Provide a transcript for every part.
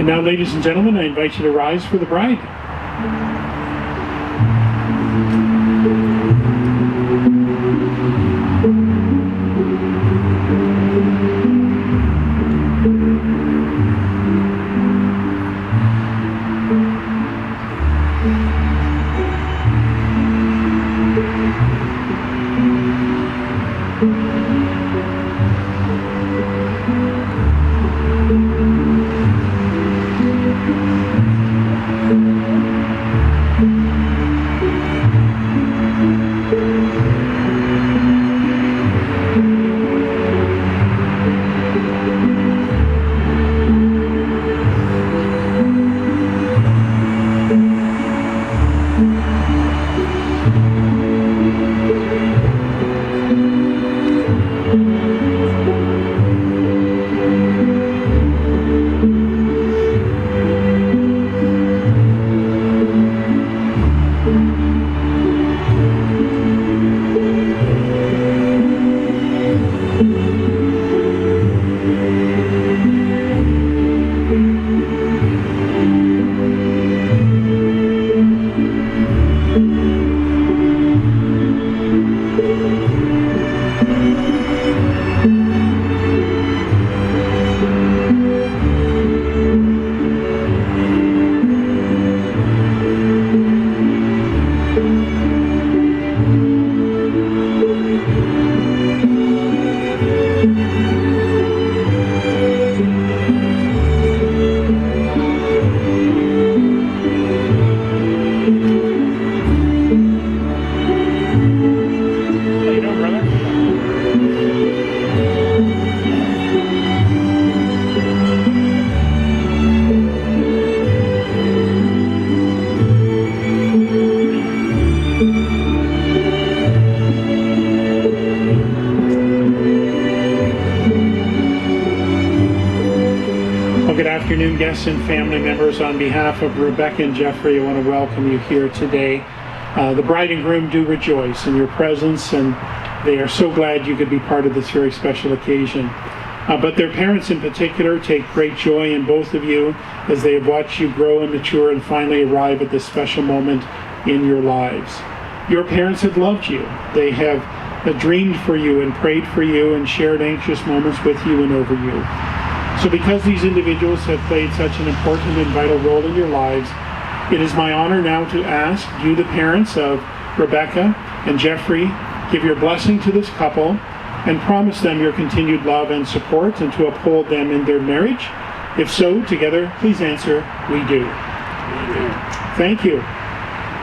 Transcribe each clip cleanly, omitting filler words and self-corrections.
And now, ladies and gentlemen, I invite you to rise for the bride. Good afternoon, guests and family members. On behalf of Rebecca and Jeffrey, I want to welcome you here today. The bride and groom do rejoice in your presence, and they are so glad you could be part of this very special occasion. But their parents in particular take great joy in both of you as they have watched you grow and mature and finally arrive at this special moment in your lives. Your parents have loved you. They have dreamed for you and prayed for you and shared anxious moments with you and over you. So because these individuals have played such an important and vital role in your lives, it is my honor now to ask you, the parents of Rebecca and Jeffrey, give your blessing to this couple and promise them your continued love and support and to uphold them in their marriage. If so, together, please answer, we do. Thank you.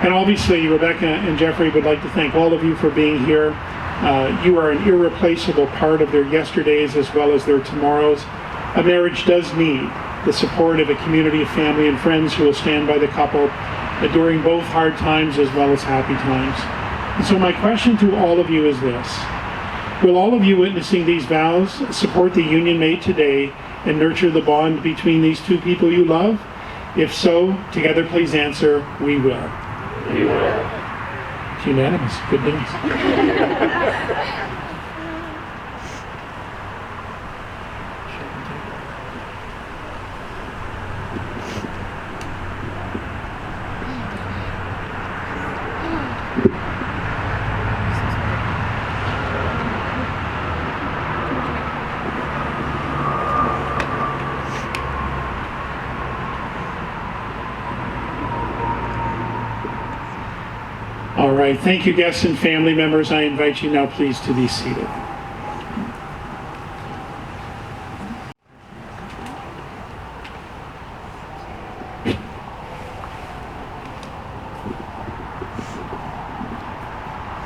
And obviously, Rebecca and Jeffrey would like to thank all of you for being here. You are an irreplaceable part of their yesterdays as well as their tomorrows. A marriage does need the support of a community of family and friends who will stand by the couple during both hard times as well as happy times. And so my question to all of you is this. Will all of you witnessing these vows support the union made today and nurture the bond between these two people you love? If so, together please answer, we will. We will. It's unanimous. Good news. All right, thank you, guests and family members. I invite you now, please, to be seated.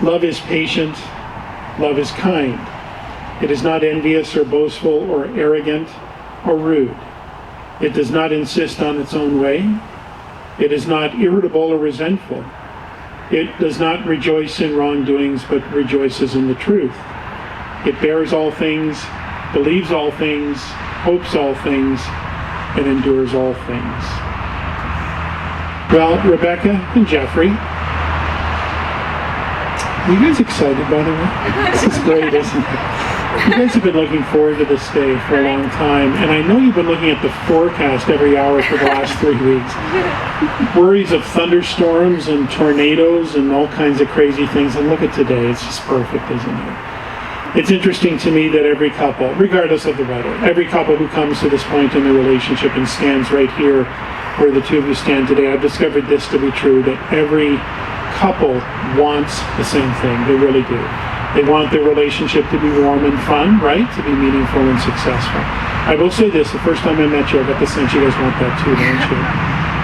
Love is patient. Love is kind. It is not envious or boastful or arrogant or rude. It does not insist on its own way. It is not irritable or resentful. It does not rejoice in wrongdoings, but rejoices in the truth. It bears all things, believes all things, hopes all things, and endures all things. Well, Rebecca and Jeffrey, are you guys excited, by the way? This is great, isn't it? You guys have been looking forward to this day for a long time, and I know you've been looking at the forecast every hour for the last 3 weeks. Worries of thunderstorms and tornadoes and all kinds of crazy things, and look at today, it's just perfect, isn't it? It's interesting to me that every couple, regardless of the weather, every couple who comes to this point in their relationship and stands right here where the two of you stand today, I've discovered this to be true, that every couple wants the same thing. They really do. They want their relationship to be warm and fun, right? To be meaningful and successful. I will say this, the first time I met you, I got the sense you guys want that too, don't you?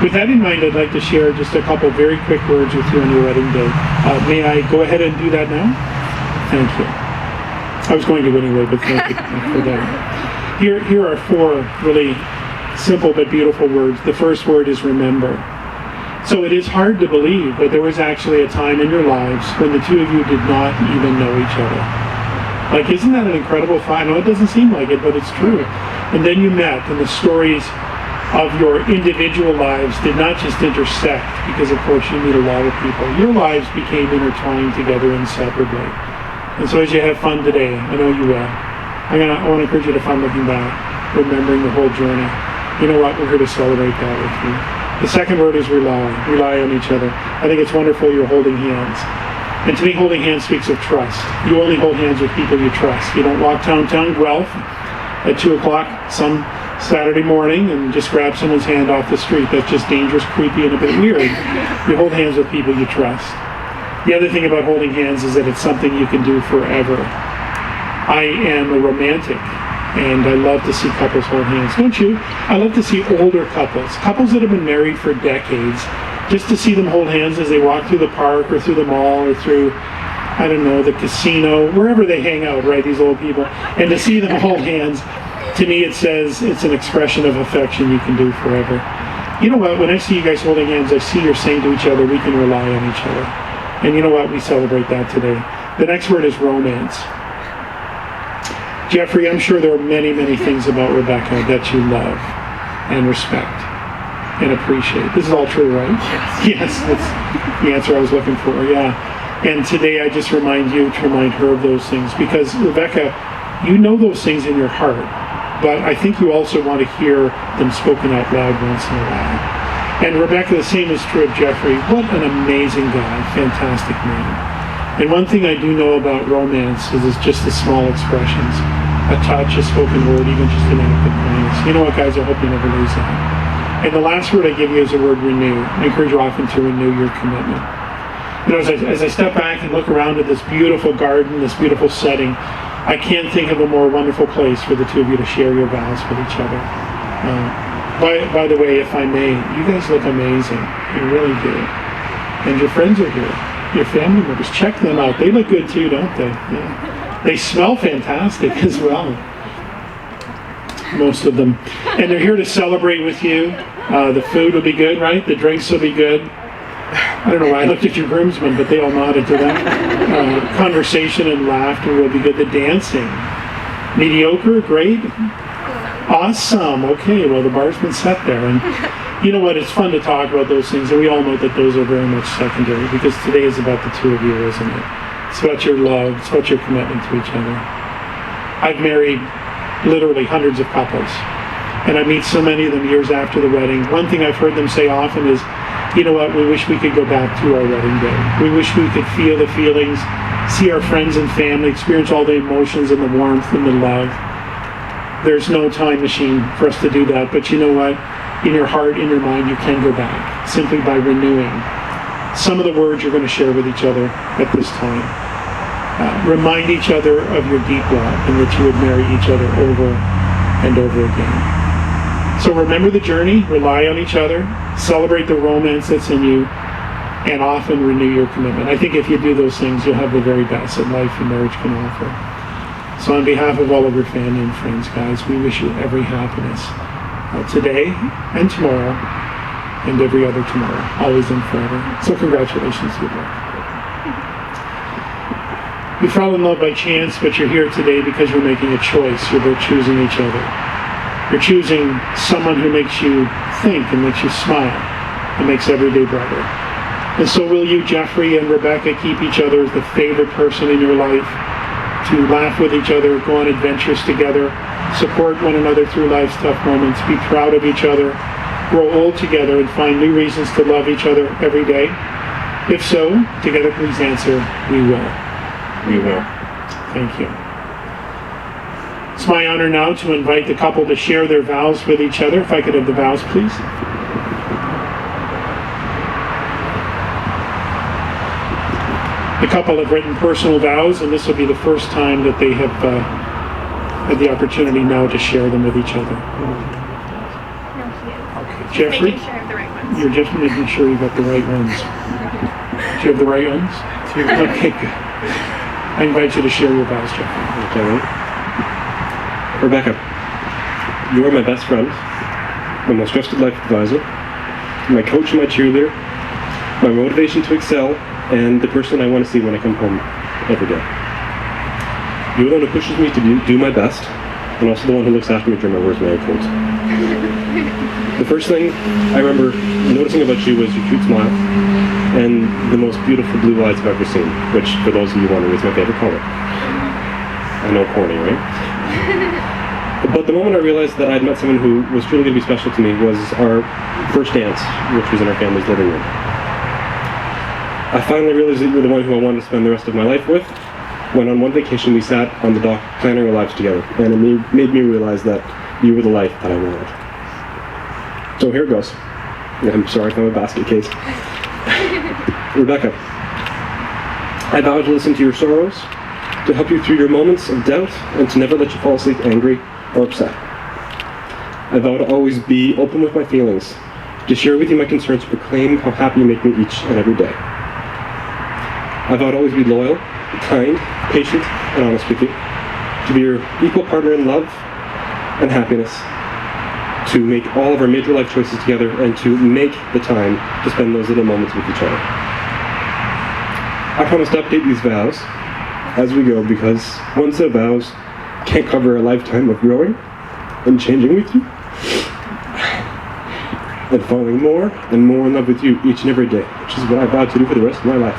With that in mind, I'd like to share just a couple very quick words with you on your wedding day. May I go ahead and do that now? Thank you. I was going to anyway, but thank you for that. Here are 4 really simple but beautiful words. The first word is remember. So it is hard to believe, but there was actually a time in your lives when the two of you did not even know each other. Like, isn't that an incredible thought? I know it doesn't seem like it, but it's true. And then you met, and the stories of your individual lives did not just intersect, because of course you meet a lot of people. Your lives became intertwined together inseparably. And so as you have fun today, I know you will, I want to encourage you to have fun looking back, remembering the whole journey. You know what? We're here to celebrate that with you. The second word is rely. Rely on each other. I think it's wonderful you're holding hands. And to me, holding hands speaks of trust. You only hold hands with people you trust. You don't walk downtown Guelph at 2 o'clock some Saturday morning and just grab someone's hand off the street. That's just dangerous, creepy, and a bit weird. You hold hands with people you trust. The other thing about holding hands is that it's something you can do forever. I am a romantic, and I love to see couples hold hands. Don't you? I love to see older couples that have been married for decades, just to see them hold hands as they walk through the park or through the mall or through, I don't know, the casino, wherever they hang out, right, these old people. And to see them hold hands, to me it says it's an expression of affection you can do forever. You know what? When I see you guys holding hands, I see you're saying to each other, we can rely on each other. And you know what? We celebrate that today. The next word is romance. Jeffrey, I'm sure there are many, many things about Rebecca that you love and respect and appreciate. This is all true, right? Yes, that's the answer I was looking for, yeah. And today I just remind you to remind her of those things, because Rebecca, you know those things in your heart. but I think you also want to hear them spoken out loud once in a while. And Rebecca, the same is true of Jeffrey. What an amazing guy, fantastic man. And one thing I do know about romance is it's just the small expressions. A touch, a spoken word, even just an act of kindness. You know what, guys, I hope you never lose that. And the last word I give you is the word renew. I encourage you often to renew your commitment. You know, as I step back and look around at this beautiful garden, this beautiful setting, I can't think of a more wonderful place for the two of you to share your vows with each other. By the way, if I may, you guys look amazing. You really do. And your friends are here. Your family members. Check them out. They look good too, don't they? Yeah. They smell fantastic as well. Most of them. And they're here to celebrate with you. The food will be good, right? The drinks will be good. I don't know why I looked at your groomsmen, but they all nodded to that. Conversation and laughter will be good. The dancing. Mediocre? Great? Awesome. Okay, well, the bar's been set there. And you know what? It's fun to talk about those things, and we all know that those are very much secondary, because today is about the two of you, isn't it? It's about your love. It's about your commitment to each other. I've married literally hundreds of couples, and I meet so many of them years after the wedding. One thing I've heard them say often is, you know what, we wish we could go back to our wedding day. We wish we could feel the feelings, see our friends and family, experience all the emotions and the warmth and the love. There's no time machine for us to do that, but you know what? In your heart, in your mind, you can go back simply by renewing some of the words you're going to share with each other at this time. Remind each other of your deep love and that you would marry each other over and over again. So remember the journey, rely on each other, celebrate the romance that's in you, and often renew your commitment. I think if you do those things, you'll have the very best that life and marriage can offer. So on behalf of all of your family and friends, guys, we wish you every happiness today and tomorrow and every other tomorrow, always and forever. So congratulations to you both. You fell in love by chance, but you're here today because you're making a choice. You're both choosing each other. You're choosing someone who makes you think and makes you smile and makes every day brighter. And so will you, Jeffrey and Rebecca, keep each other as the favorite person in your life, to laugh with each other, go on adventures together, support one another through life's tough moments, be proud of each other, grow old together, and find new reasons to love each other every day? If so, together please answer, we will. We will. Thank you. It's my honor now to invite the couple to share their vows with each other. If I could have the vows, please. The couple have written personal vows, and this will be the first time that they have had the opportunity now to share them with each other. Okay, Jeffrey, making sure I have the right ones. You're just making sure you got the right ones. Do you have the right ones? Okay, good. I invite you to share your vows, Jeffrey. Okay. Rebecca, you are my best friend, my most trusted life advisor, my coach and my cheerleader, my motivation to excel, and the person I want to see when I come home every day. You're the one who pushes me to do my best, and also the one who looks after me during my worst married colds. The first thing I remember noticing about you was your cute smile and the most beautiful blue eyes I've ever seen, which, for those of you wondering, is my favorite color. I know, corny, right? But the moment I realized that I'd met someone who was truly going to be special to me was our first dance, which was in our family's living room. I finally realized that you were the one who I wanted to spend the rest of my life with, when on one vacation we sat on the dock planning our lives together, and it made me realize that you were the life that I wanted. So here it goes. I'm sorry if I'm a basket case. Rebecca, I vow to listen to your sorrows, to help you through your moments of doubt, and to never let you fall asleep angry or upset. I vow to always be open with my feelings, to share with you my concerns, to proclaim how happy you make me each and every day. I vow to always be loyal, kind, patient, and honest with you, to be your equal partner in love and happiness, to make all of our major life choices together, and to make the time to spend those little moments with each other. I promise to update these vows as we go, because one set of vows can't cover a lifetime of growing and changing with you, and falling more and more in love with you each and every day, which is what I vow to do for the rest of my life.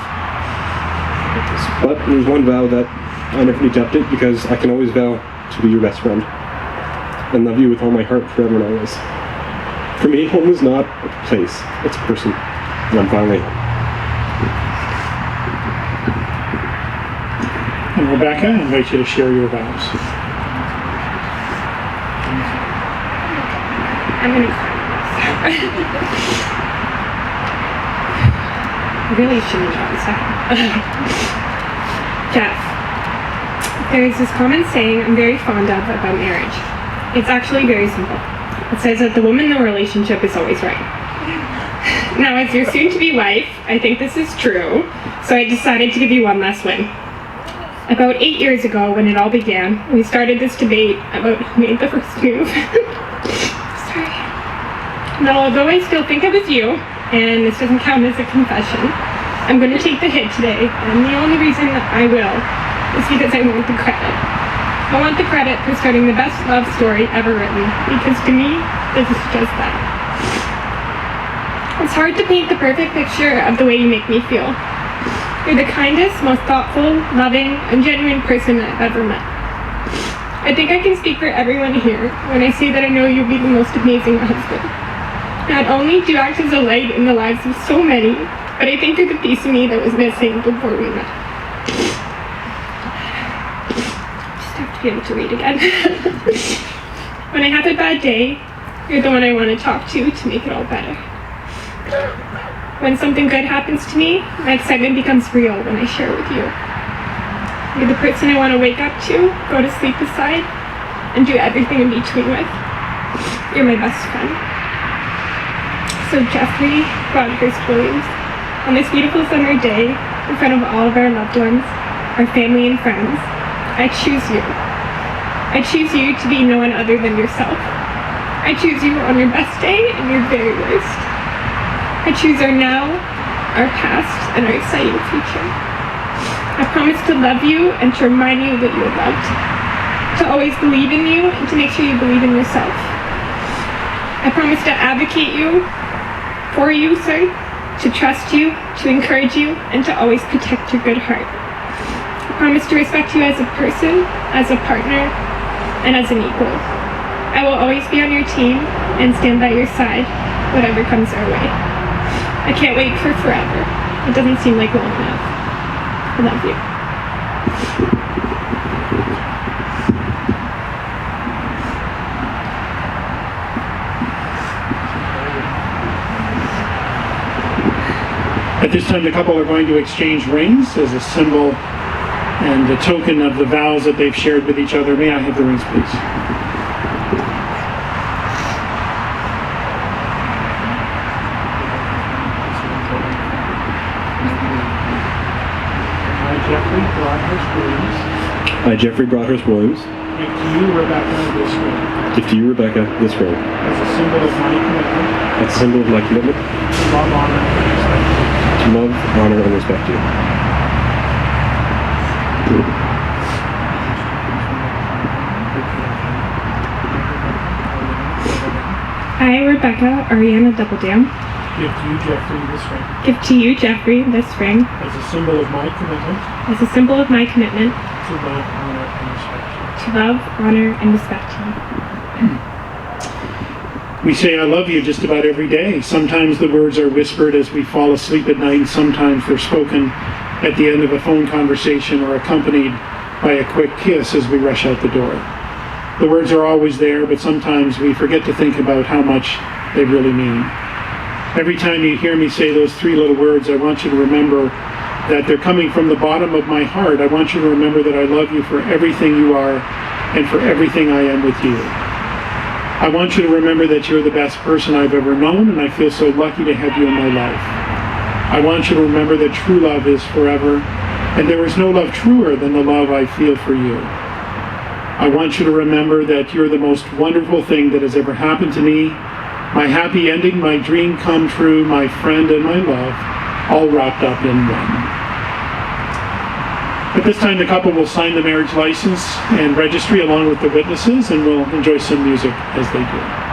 But there's one vow that I never need to update, because I can always vow to be your best friend. and love you with all my heart forever and always. For me, home is not a place, it's a person. And I'm finally home. And Rebecca, I invite you to share your vows. I'm going to cry. I really shouldn't have a second. Jeff, there is this common saying I'm very fond of about marriage. It's actually very simple. It says that the woman in the relationship is always right. Now, as your soon-to-be wife, I think this is true, so I decided to give you one last win. About 8 years ago, when it all began, we started this debate about who made the first move. Sorry. Now, although I still think it was you, and this doesn't count as a confession, I'm going to take the hit today, and the only reason I will is because I want the credit. I want the credit for starting the best love story ever written, because to me, this is just that. It's hard to paint the perfect picture of the way you make me feel. You're the kindest, most thoughtful, loving, and genuine person I've ever met. I think I can speak for everyone here when I say that I know you'll be the most amazing husband. Not only do you act as a light in the lives of so many, but I think you're the piece of me that was missing before we met. Just have to be able to read again. When I have a bad day, you're the one I want to talk to make it all better. When something good happens to me, my excitement becomes real when I share it with you. You're the person I want to wake up to, go to sleep beside, and do everything in between with. You're my best friend. So Jeffrey Broadhurst Williams, on this beautiful summer day, in front of all of our loved ones, our family and friends, I choose you. I choose you to be no one other than yourself. I choose you on your best day and your very worst. I choose our now, our past, and our exciting future. I promise to love you and to remind you that you are loved. To always believe in you and to make sure you believe in yourself. I promise to advocate to trust you, to encourage you, and to always protect your good heart. I promise to respect you as a person, as a partner, and as an equal. I will always be on your team and stand by your side, whatever comes our way. I can't wait for forever. It doesn't seem like long enough. I love you. At this time, the couple are going to exchange rings as a symbol and a token of the vows that they've shared with each other. May I have the rings, please? I, Jeffrey Broadhurst Williams, Give to you, Rebecca, this ring. give to you, Rebecca, this ring, As a symbol of my commitment as a symbol of my commitment to love, honor, and respect you. to love, honor, and respect you. I, Rebecca Ariana Doubledam, Give to you, Jeffrey, this ring. give to you, Jeffrey, this ring, As a symbol of my commitment as a symbol of my commitment to love, honor, and respect you. to love, honor, and respect you. We say I love you just about every day. Sometimes the words are whispered as we fall asleep at night, and sometimes they're spoken at the end of a phone conversation or accompanied by a quick kiss as we rush out the door. The words are always there, but sometimes we forget to think about how much they really mean. Every time you hear me say those three little words, I want you to remember that they're coming from the bottom of my heart. I want you to remember that I love you for everything you are and for everything I am with you. I want you to remember that you're the best person I've ever known, and I feel so lucky to have you in my life. I want you to remember that true love is forever, and there is no love truer than the love I feel for you. I want you to remember that you're the most wonderful thing that has ever happened to me, my happy ending, my dream come true, my friend and my love, all wrapped up in one. At this time, the couple will sign the marriage license and registry along with the witnesses, and we'll enjoy some music as they do.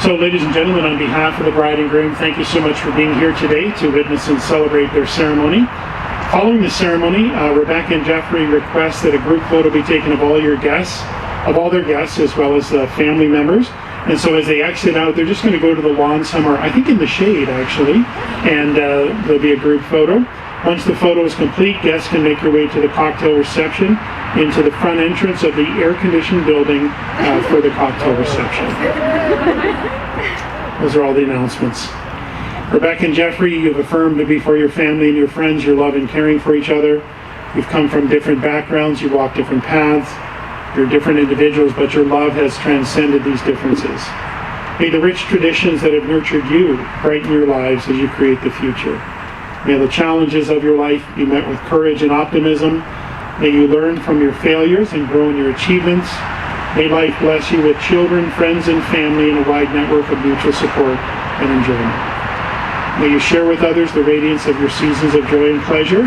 So, ladies and gentlemen, on behalf of the bride and groom, thank you so much for being here today to witness and celebrate their ceremony. Following the ceremony, Rebecca and Jeffrey request that a group photo be taken of all their guests, as well as family members. And so as they exit out, they're just going to go to the lawn somewhere, I think in the shade actually, and there'll be a group photo. Once the photo is complete, guests can make their way to the cocktail reception into the front entrance of the air-conditioned building for the cocktail reception. Those are all the announcements. Rebecca and Jeffrey, you've affirmed before your family and your friends your love and caring for each other. You've come from different backgrounds, you walk different paths, you're different individuals, but your love has transcended these differences. May the rich traditions that have nurtured you brighten your lives as you create the future. May the challenges of your life be met with courage and optimism. May you learn from your failures and grow in your achievements. May life bless you with children, friends, and family in a wide network of mutual support and enjoyment. May you share with others the radiance of your seasons of joy and pleasure.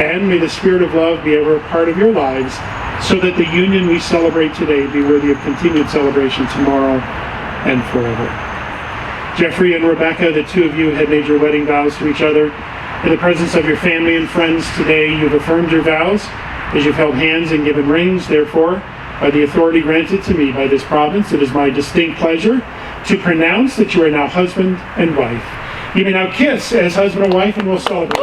And may the spirit of love be ever a part of your lives, so that the union we celebrate today be worthy of continued celebration tomorrow and forever. Jeffrey and Rebecca, the two of you had made your wedding vows to each other. In the presence of your family and friends today, you've affirmed your vows as you've held hands and given rings. Therefore, by the authority granted to me by this province, it is my distinct pleasure to pronounce that you are now husband and wife. You may now kiss as husband and wife, and we'll celebrate.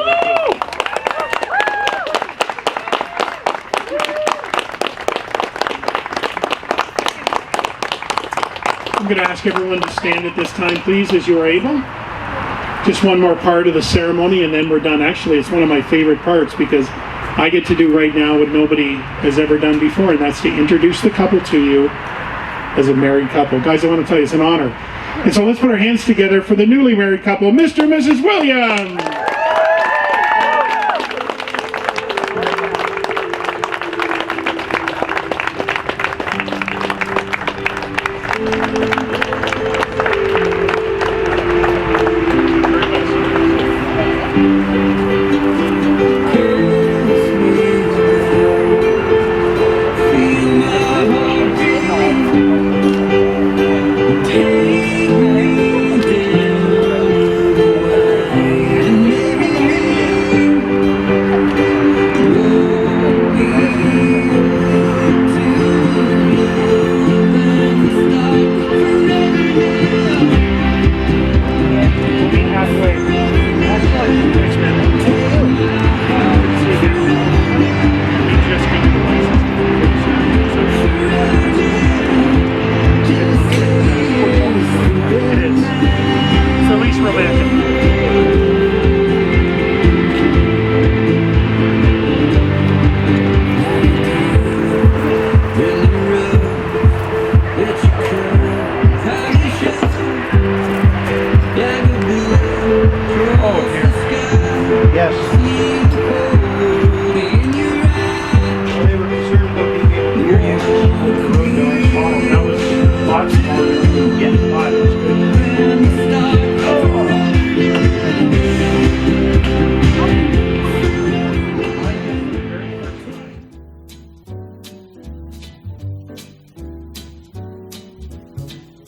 I'm going to ask everyone to stand at this time, please, as you are able. Just one more part of the ceremony, and then we're done. Actually, it's one of my favorite parts because I get to do right now what nobody has ever done before, and that's to introduce the couple to you as a married couple. Guys, I want to tell you, it's an honor. And so let's put our hands together for the newly married couple, Mr. and Mrs. Williams.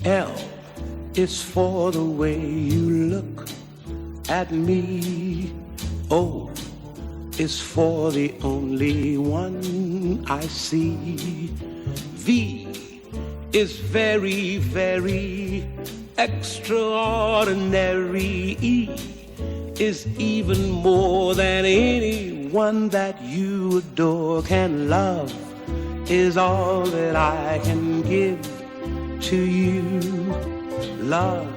L is for the way you look at me. O is for the only one I see. V is very, very extraordinary. E is even more than anyone that you adore can love, is all that I can give to you. Love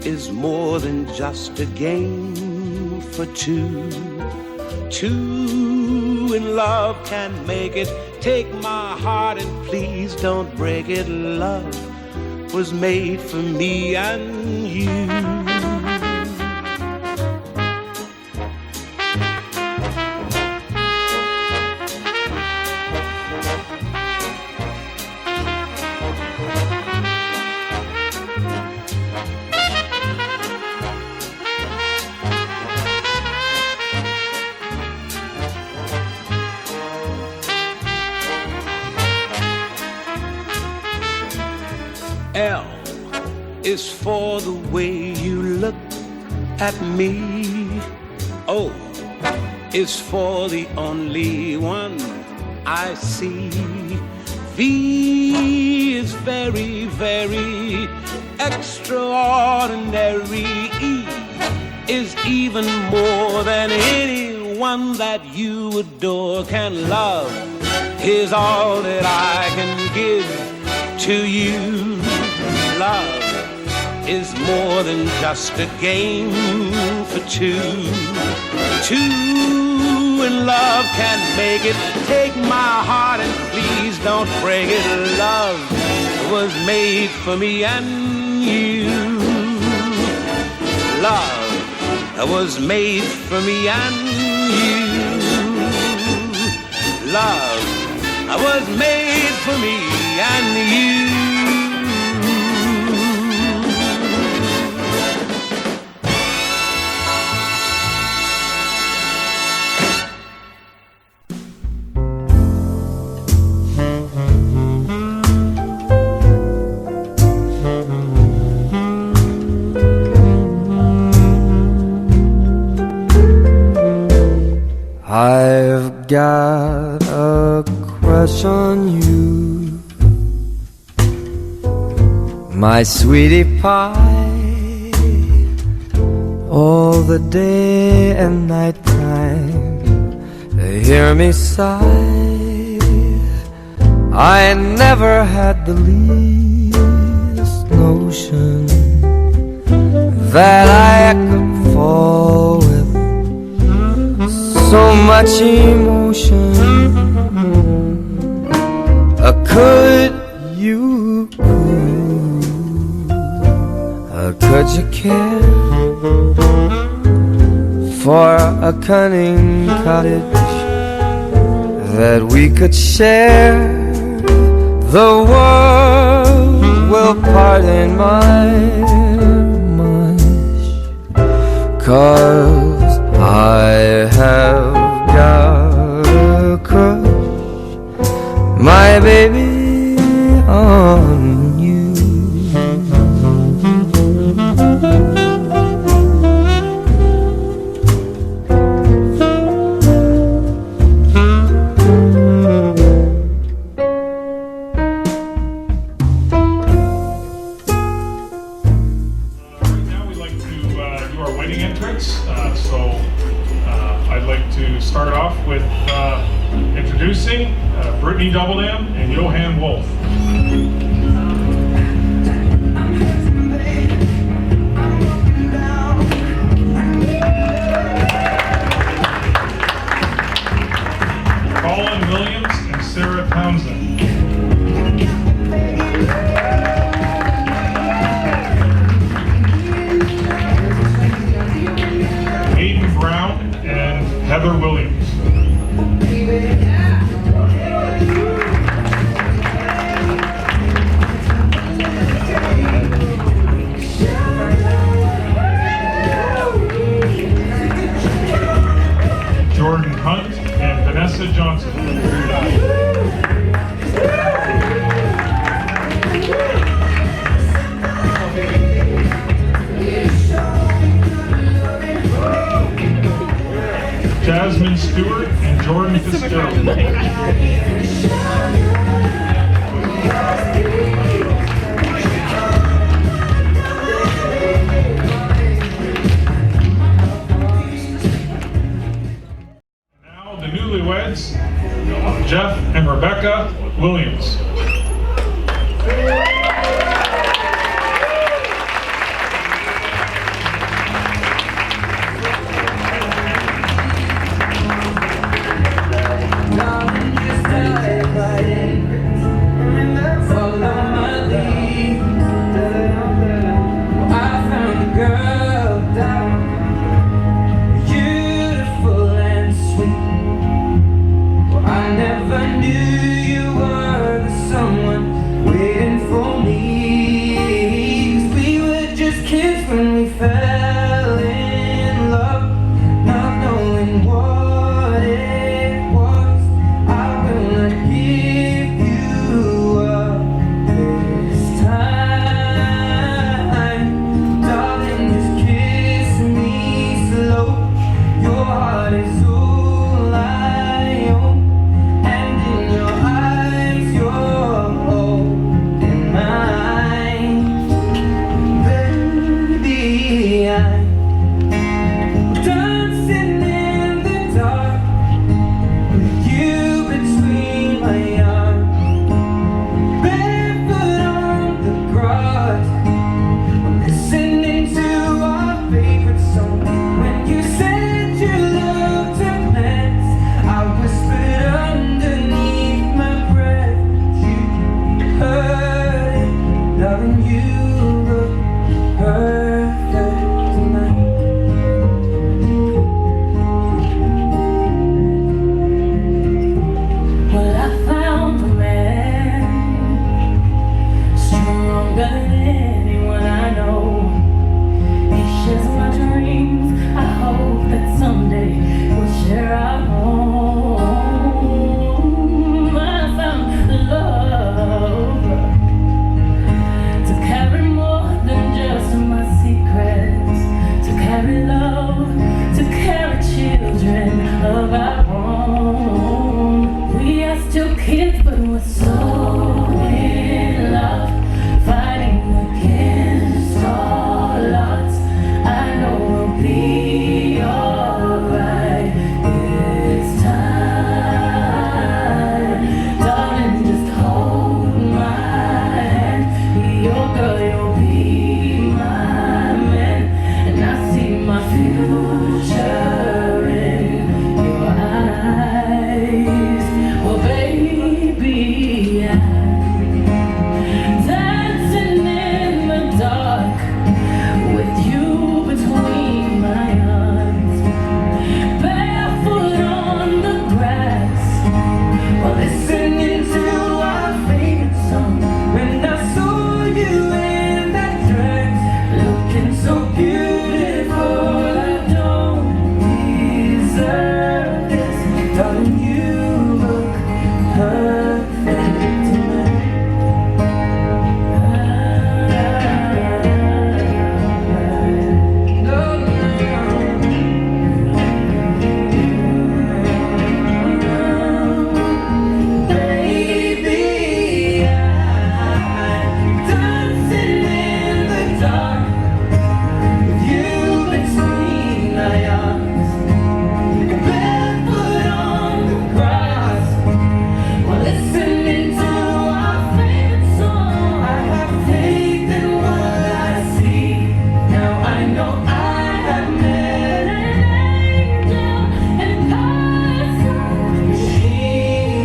is more than just a game for two. Two in love can make it. Take my heart and please don't break it. Love was made for me and you. L is for the way you look at me. O is for the only one I see. V is very, very extraordinary. E is even more than anyone that you adore can love. Is all that I can give to you. Love is more than just a game for two. Two in love can't make it. Take my heart and please don't break it. Love was made for me and you. Love was made for me and you. Love was made for me and you. I've got a crush on you, my sweetie pie. All the day and night time, hear me sigh. I never had the least notion that I could fall with so much emotion. Could you, could you care for a cunning cottage that we could share? The world will pardon my mush, 'cause I have got a crush, my baby, on you. I'd like to start off with introducing Brittany Doubledam and Johan Wolf. Colin Williams and Sarah Townsend. Heather Williams. Jordan Hunt and Vanessa Johnson. Jasmine Stewart and Jordan Fitzgerald. Now the newlyweds, Jeff and Rebecca Williams. Never knew you were the someone waiting for me. kids, but we're so in love, fighting against all odds. I know we'll be alright this time. Darling, just hold my hand. Be your girl, you'll be my man. And I see my future in your eyes. Well, baby, I'm dancing in the dark with you between my arms, barefoot on the grass, while listening to our favorite song. When I saw you in that dress, looking so beautiful, I don't deserve this. Darling, you look perfect tonight. Baby, I'm dancing in the dark with you between my arms, barefoot on the grass, while listening to our favorite song. I have faith in what I see. Now I know I have met an angel in person. She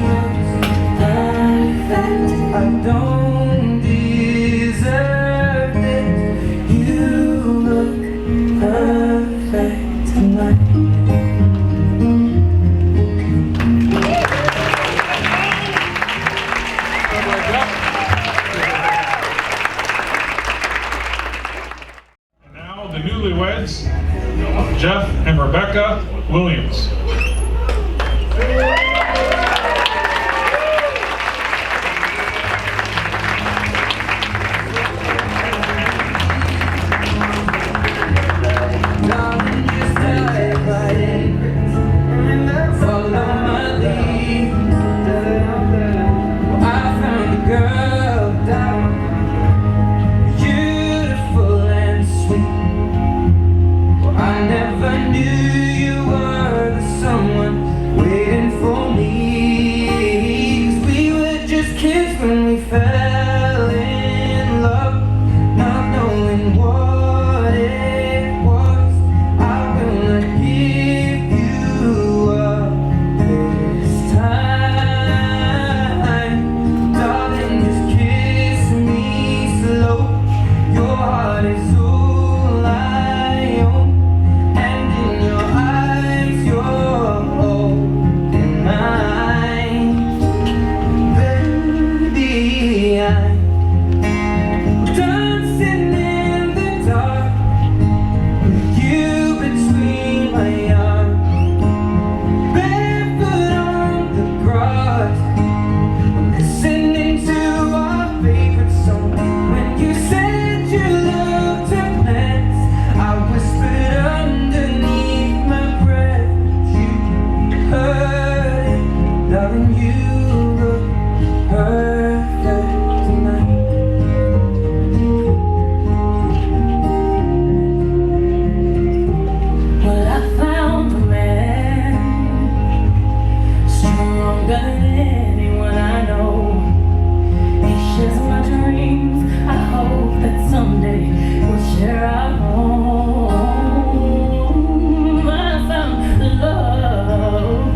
looks perfect. I don't deserve it. You look perfect tonight. Now the newlyweds, Jeff and Rebecca Williams. Darling, just dive right in, follow my lead. Well, I found a girl down, beautiful and sweet. Well, I never knew you were the someone waiting for me. 'Cause we were just kids when we fell in love, not knowing what it was. I will not give you up this time. Darling, just kiss me slow. Your heart is all I own, and in your eyes you're holding mine. Baby, I'm dancing in the dark with you between my arms, barefoot on the grass, listening to our favorite song. When you said you looked a mess, I whispered underneath my breath. You heard it, darling, you look perfect tonight. Well, I found a man stronger than anyone I know. He shares my dreams. I hope that someday we'll share our home. I found love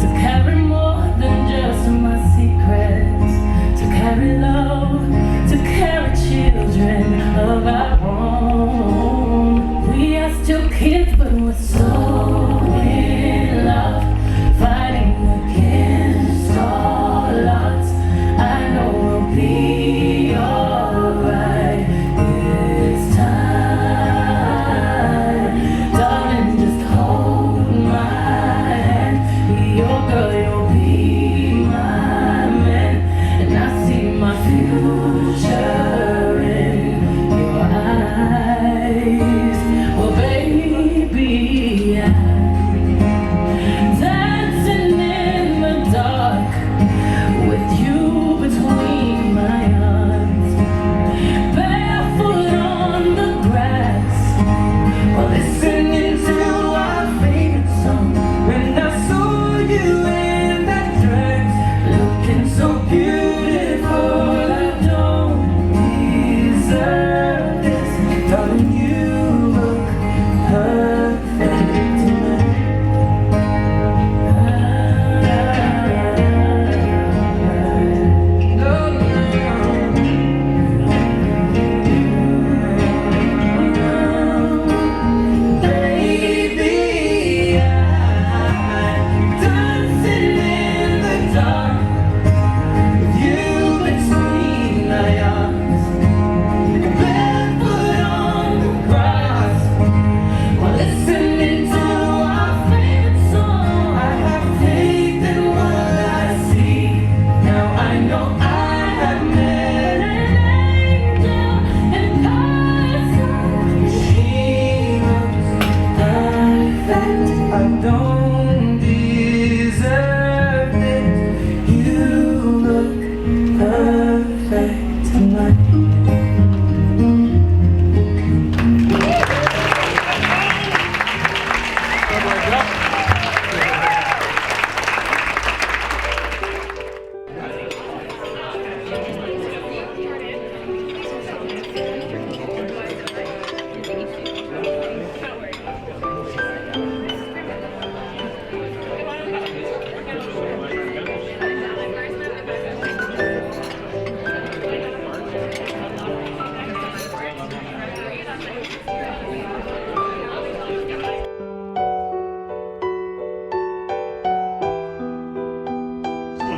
to carry more than just my secrets, to carry love, to carry children of our own. We are still kids, but we're so in love, fighting against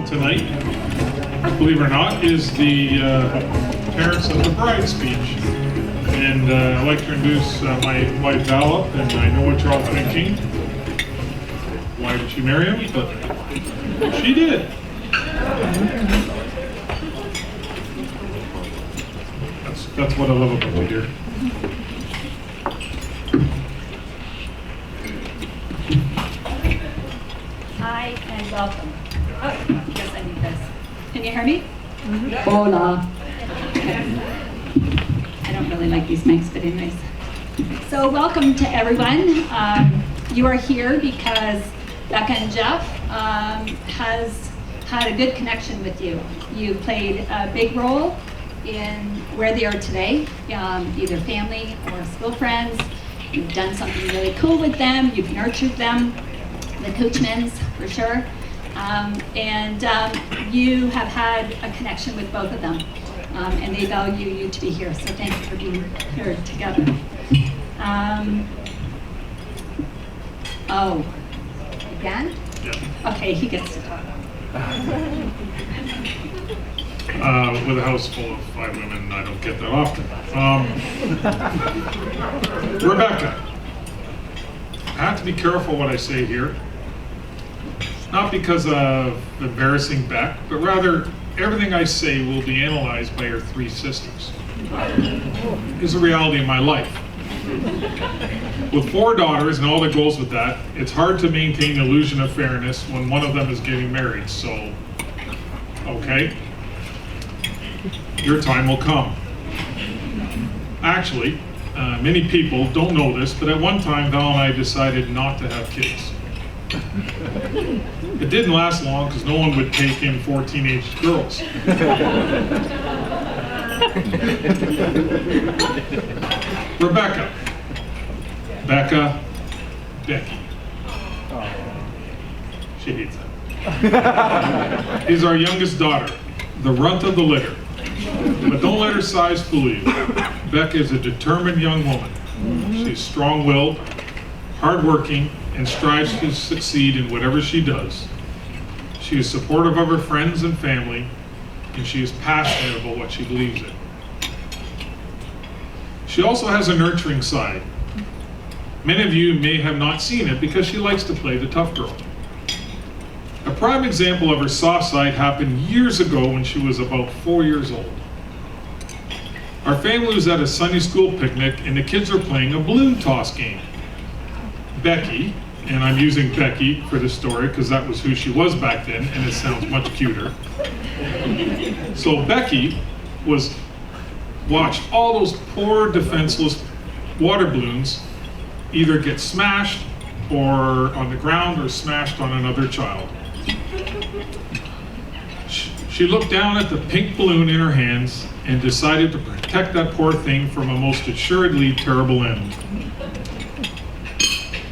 tonight, believe it or not, is the parents of the bride speech. And I'd like to introduce my wife Val up, and I know what you're all thinking. Why did she marry him? But she did. That's what I love about you here. Hi and welcome. Oh, I guess I need this. Can you hear me? Hola. I don't really like these mics, but anyways. So welcome to everyone. You are here because Becca and Jeff has had a good connection with you. You played a big role in where they are today, either family or school friends. You've done something really cool with them. You've nurtured them, the Coachmans for sure. And you have had a connection with both of them. And they value you to be here. So thank you for being here together. Oh, again? Yeah. Okay, he gets to talk. With a house full of 5 women, I don't get that often. Rebecca, I have to be careful what I say here. Not because of embarrassing Beck, but rather everything I say will be analyzed by her 3 sisters. It's a reality in my life. With 4 daughters and all that goes with that, it's hard to maintain the illusion of fairness when one of them is getting married, so, okay. Your time will come. Actually, many people don't know this, but at one time Val and I decided not to have kids. It didn't last long because no one would take in 4 teenage girls. Rebecca, Becca, Becky. She hates that. Is our youngest daughter, the runt of the litter. But don't let her size fool you. Becca is a determined young woman. She's strong-willed, hardworking, and strives to succeed in whatever she does. She is supportive of her friends and family, and she is passionate about what she believes in. She also has a nurturing side. Many of you may have not seen it because she likes to play the tough girl. A prime example of her soft side happened years ago when she was about 4 years old. Our family was at a Sunday school picnic and the kids were playing a balloon toss game. Becky, and I'm using Becky for the story because that was who she was back then and it sounds much cuter. So Becky watched all those poor defenseless water balloons either get smashed or on the ground or smashed on another child. She looked down at the pink balloon in her hands and decided to protect that poor thing from a most assuredly terrible end.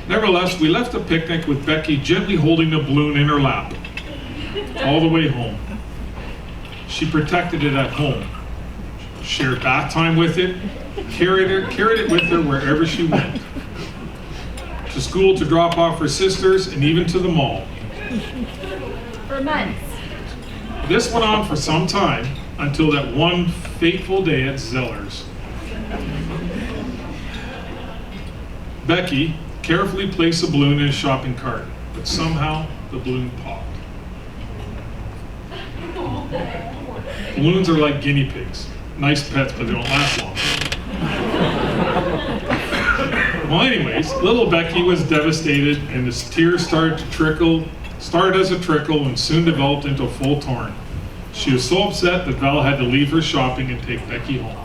Nevertheless, we left the picnic with Becky gently holding the balloon in her lap all the way home. She protected it at home, shared bath time with it, carried it with her wherever she went. To school to drop off her sisters, and even to the mall. For months. This went on for some time, until that one fateful day at Zeller's. Becky carefully placed the balloon in a shopping cart, but somehow the balloon popped. Balloons are like guinea pigs. Nice pets, but they don't last long. Well, anyways, little Becky was devastated, and the tears started as a trickle, and soon developed into a full torrent. She was so upset that Val had to leave her shopping and take Becky home.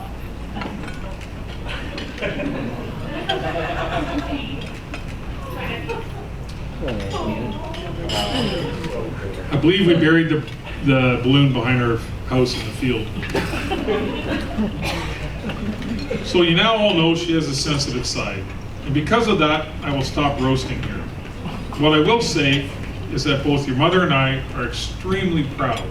I believe we buried the balloon behind our house in the field. So you now all know she has a sensitive side. And because of that, I will stop roasting here. What I will say is that both your mother and I are extremely proud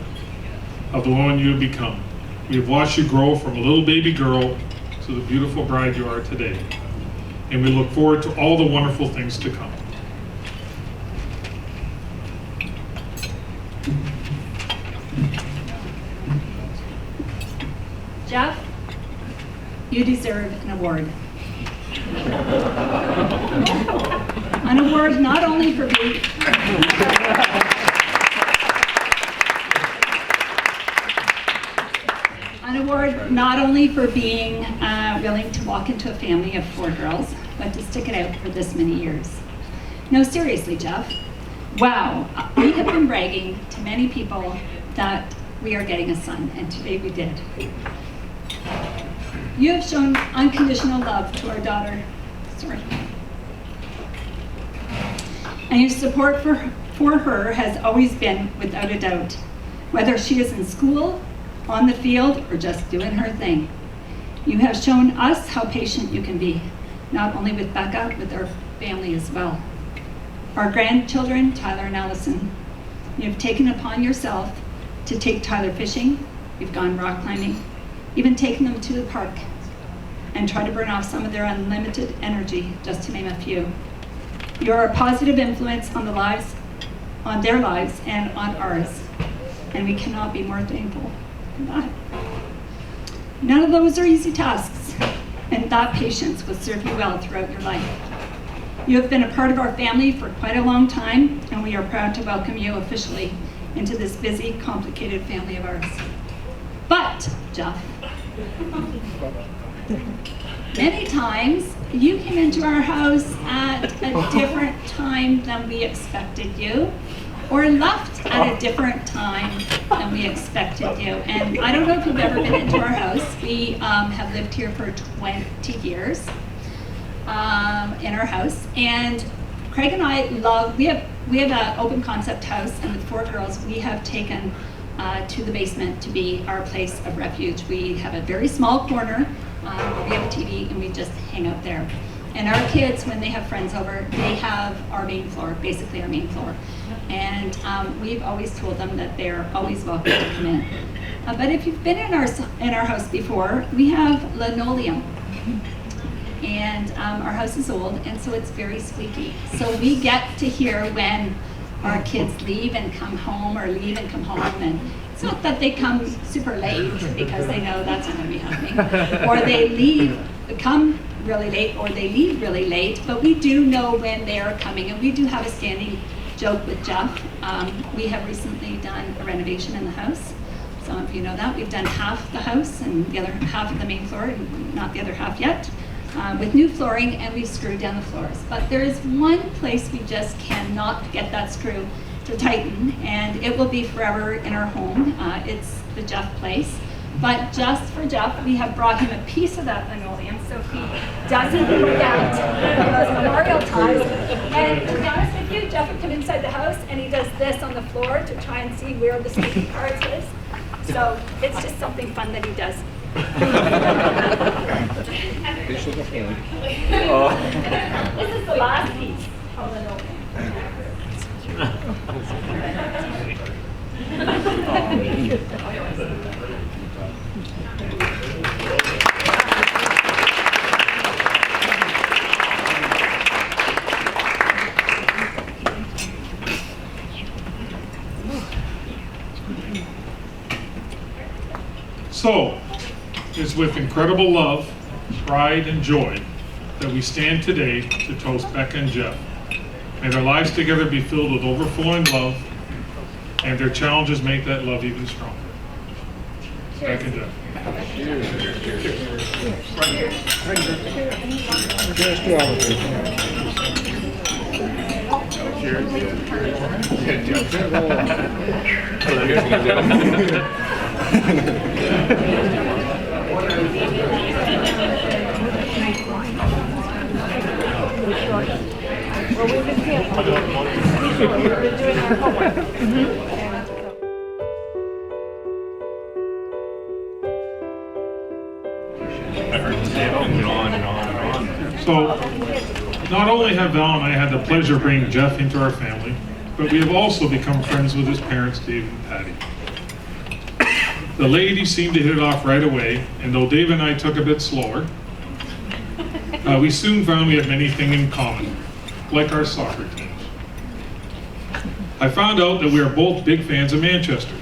of the woman you have become. We have watched you grow from a little baby girl to the beautiful bride you are today. And we look forward to all the wonderful things to come. Jeff, you deserve an award. An award not only for being willing to walk into a family of 4 girls, but to stick it out for this many years. No, seriously, Jeff. Wow, we have been bragging to many people that we are getting a son, and today we did. You have shown unconditional love to our daughter. Sorry. And your support for her has always been without a doubt, whether she is in school, on the field, or just doing her thing. You have shown us how patient you can be, not only with Becca, but with our family as well. Our grandchildren, Tyler and Allison, you have taken upon yourself to take Tyler fishing, you've gone rock climbing, even taken them to the park, and try to burn off some of their unlimited energy, just to name a few. You are a positive influence on their lives and on ours, and we cannot be more thankful for that. None of those are easy tasks, and that patience will serve you well throughout your life. You have been a part of our family for quite a long time, and we are proud to welcome you officially into this busy, complicated family of ours. But, Jeff, many times you came into our house at a different time than we expected you, or left at a different time than we expected you. And I don't know if you've ever been into our house. We have lived here for 20 years in our house. And Craig and I we have an open concept house, and with 4 girls, we have taken to the basement to be our place of refuge. We have a very small corner where we have a TV, and we just hang out there. And our kids, when they have friends over, they have our main floor, basically our main floor. And we've always told them that they're always welcome to come in. But if you've been in our house before, we have linoleum. And our house is old, and so it's very squeaky. So we get to hear when our kids leave and come home, or leave and come home. And it's not that they come super late, because they know that's not going to be happening. Or they come really late, or they leave really late. But we do know when they are coming, and we do have a standing joke with Jeff. We have recently done a renovation in the house. Some of you know that. We've done half the house and the other half of the main floor, not the other half yet, with new flooring, and we've screwed down the floors. But there is one place we just cannot get that screw to tighten, and it will be forever in our home. It's the Jeff place. But just for Jeff, we have brought him a piece of that linoleum so he doesn't forget those memorial times. And to be honest with you, Jeff would come inside the house and he does this on the floor to try and see where the sticky parts is. So it's just something fun that he does. This is the last piece of linoleum. So, it's with incredible love, pride, and joy that we stand today to toast Becca and Jeff. May their lives together be filled with overflowing love, and their challenges make that love even stronger. Cheers. Becca and Jeff. Well, we've been doing our homework. So, not only have Val and I had the pleasure of bringing Jeff into our family, but we have also become friends with his parents, Dave and Patty. The ladies seemed to hit it off right away, and though Dave and I took a bit slower, we soon found we had many things in common, like our soccer teams. I found out that we are both big fans of Manchester.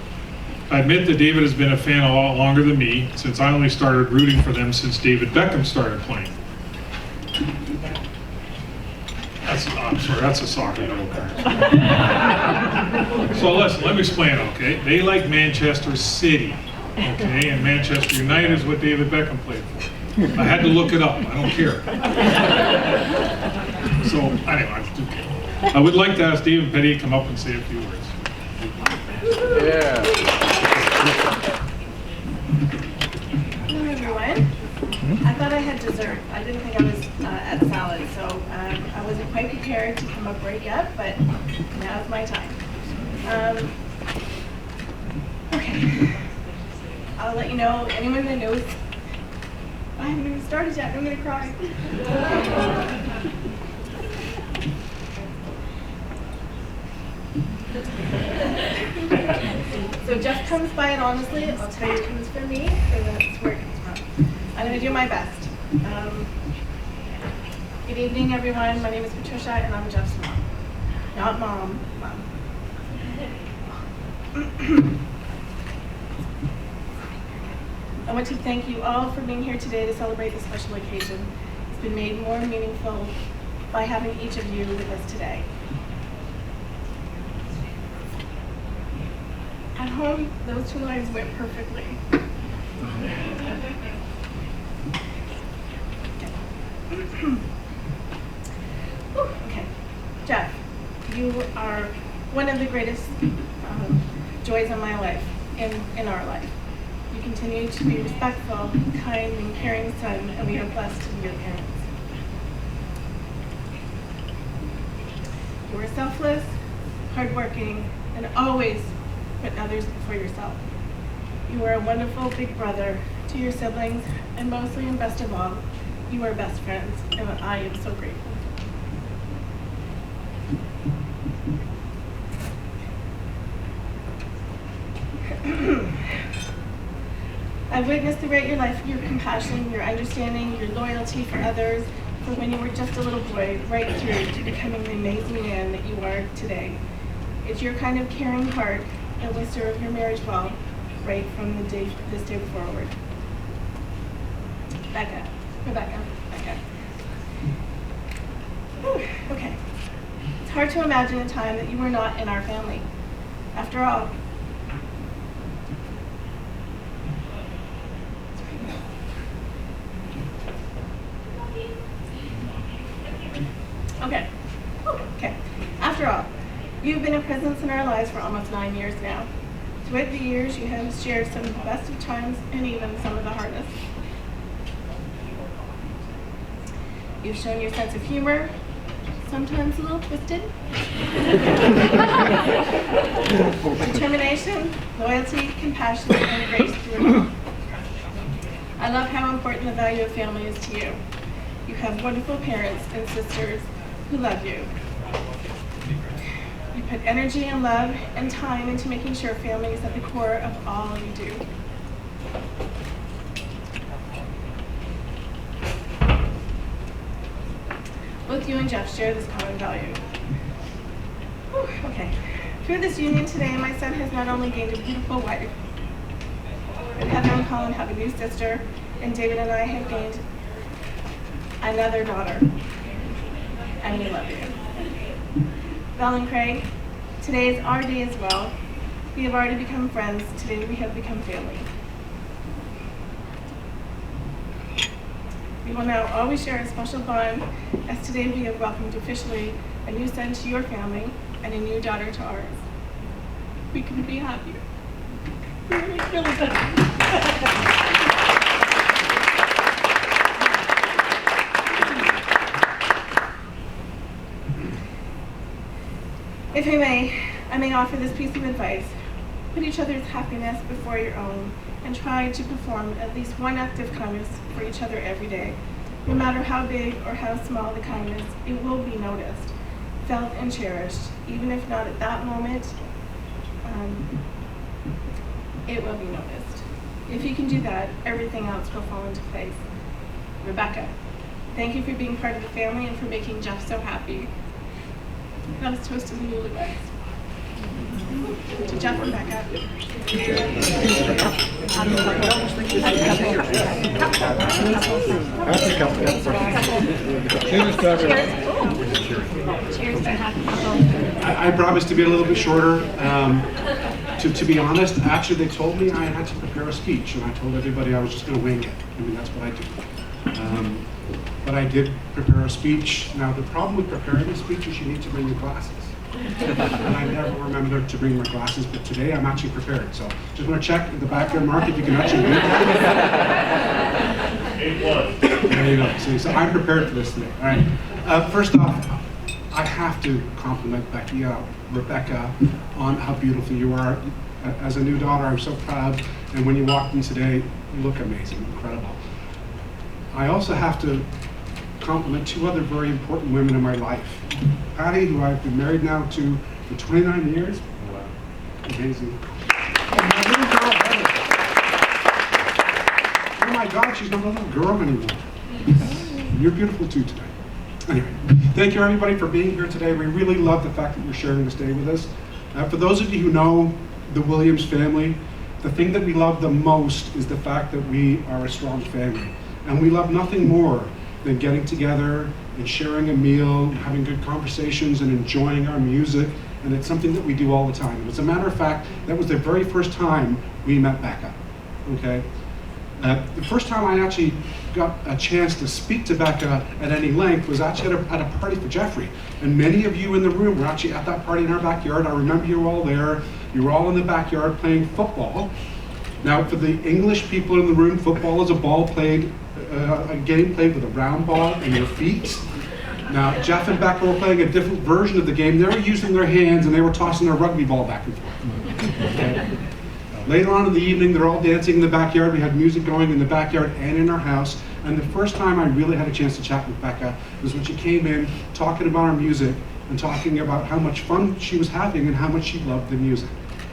I admit that David has been a fan a lot longer than me, since I only started rooting for them since David Beckham started playing. I'm sorry, that's a soccer joke. So listen, let me explain, okay? They like Manchester City, okay? And Manchester United is what David Beckham played for. I had to look it up, I don't care. So anyway, I would like to ask David Petty to come up and say a few words. Yeah. Hello everyone. I thought I had dessert. I didn't think I was at salad, so I wasn't quite prepared to come up right yet, but now's my time. Okay. I'll let you know, anyone that knows, I haven't even started yet, I'm gonna cry. So Jeff comes by it honestly, I'll tell you it comes from me, so that's where it comes from. I'm going to do my best. Good evening, everyone. My name is Patricia, and I'm Jeff's mom. Not mom, mom. I want to thank you all for being here today to celebrate this special occasion. It's been made more meaningful by having each of you with us today. At home, those 2 lines went perfectly. Okay, Jeff, you are one of the greatest joys of my life, in our life. You continue to be respectful, kind, and caring son, and we are blessed to be your parents. You are selfless, hardworking, and always put others before yourself. You are a wonderful big brother to your siblings, and mostly and best of all, you are best friends, and I am so grateful. I've witnessed throughout your life your compassion, your understanding, your loyalty for others, from when you were just a little boy, right through to becoming the amazing man that you are today. It's your kind of caring heart that will serve your marriage well, right from this day forward. Becca. Whew, okay. It's hard to imagine a time that you were not in our family. After all, After all, you've been a presence in our lives for almost 9 years now. Throughout the years, you have shared some of the best of times and even some of the hardest. You've shown your sense of humor, sometimes a little twisted, determination, loyalty, compassion, and grace through it all. I love how important the value of family is to you. You have wonderful parents and sisters who love you. You put energy and love and time into making sure family is at the core of all you do. Both you and Jeff share this common value. Whew, okay. Through this union today, my son has not only gained a beautiful wife, but Heather and Colin have a new sister, and David and I have gained another daughter. And we love you. Val and Craig, today is our day as well. We have already become friends. Today we have become family. We will now always share a special bond, as today we have welcomed officially a new son to your family and a new daughter to ours. We couldn't be happier. Really good. If I may offer this piece of advice. Put each other's happiness before your own and try to perform at least one act of kindness for each other every day. No matter how big or how small the kindness, it will be noticed, felt and cherished. Even if not at that moment, it will be noticed. If you can do that, everything else will fall into place. Rebecca, thank you for being part of the family and for making Jeff so happy. Let us toast to the newlyweds. Jeff and Becca. I promised to be a little bit shorter. To be honest, actually they told me I had to prepare a speech, and I told everybody I was just going to wing it. I mean, that's what I do. But I did prepare a speech. Now, the problem with preparing a speech is you need to bring your glasses. And I never remembered to bring my glasses, but today I'm actually prepared. So just want to check in the background, Mark, if you can actually read that. There you go. See, so I'm prepared for this today. All right. First off, I have to compliment Rebecca on how beautiful you are. As a new daughter, I'm so proud. And when you walked in today, you look amazing, incredible. I also have to compliment two other very important women in my life. Patty, who I've been married now to for 29 years. Wow. Amazing. Oh my God, she's not a little girl anymore. You're beautiful too today. Anyway, thank you everybody for being here today. We really love the fact that you're sharing this day with us. For those of you who know the Williams family, the thing that we love the most is the fact that we are a strong family. And we love nothing more than getting together and sharing a meal, having good conversations and enjoying our music. And it's something that we do all the time. As a matter of fact, that was the very first time we met Becca, okay? The first time I actually got a chance to speak to Becca at any length was actually at a party for Jeffrey. And many of you in the room were actually at that party in our backyard. I remember you were all there. You were all in the backyard playing football. Now, for the English people in the room, football is a game played with a round ball and your feet. Now, Jeff and Becca were playing a different version of the game. They were using their hands and they were tossing their rugby ball back and forth. Okay. Later on in the evening, they're all dancing in the backyard. We had music going in the backyard and in our house. And the first time I really had a chance to chat with Becca was when she came in talking about our music and talking about how much fun she was having and how much she loved the music.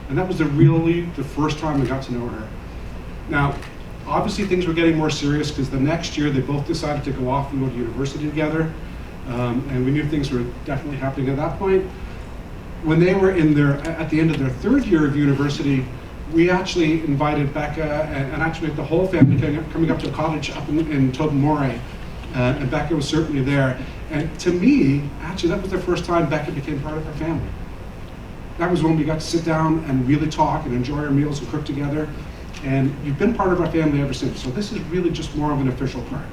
And that was really the first time I got to know her. Now, obviously things were getting more serious because the next year they both decided to go off and go to university together. And we knew things were definitely happening at that point. When they were at the end of their third year of university, we actually invited Becca and actually the whole family coming up to a cottage up in Tobermory, and Becca was certainly there. And to me, actually, that was the first time Becca became part of our family. That was when we got to sit down and really talk and enjoy our meals and cook together. And you've been part of our family ever since. So this is really just more of an official part.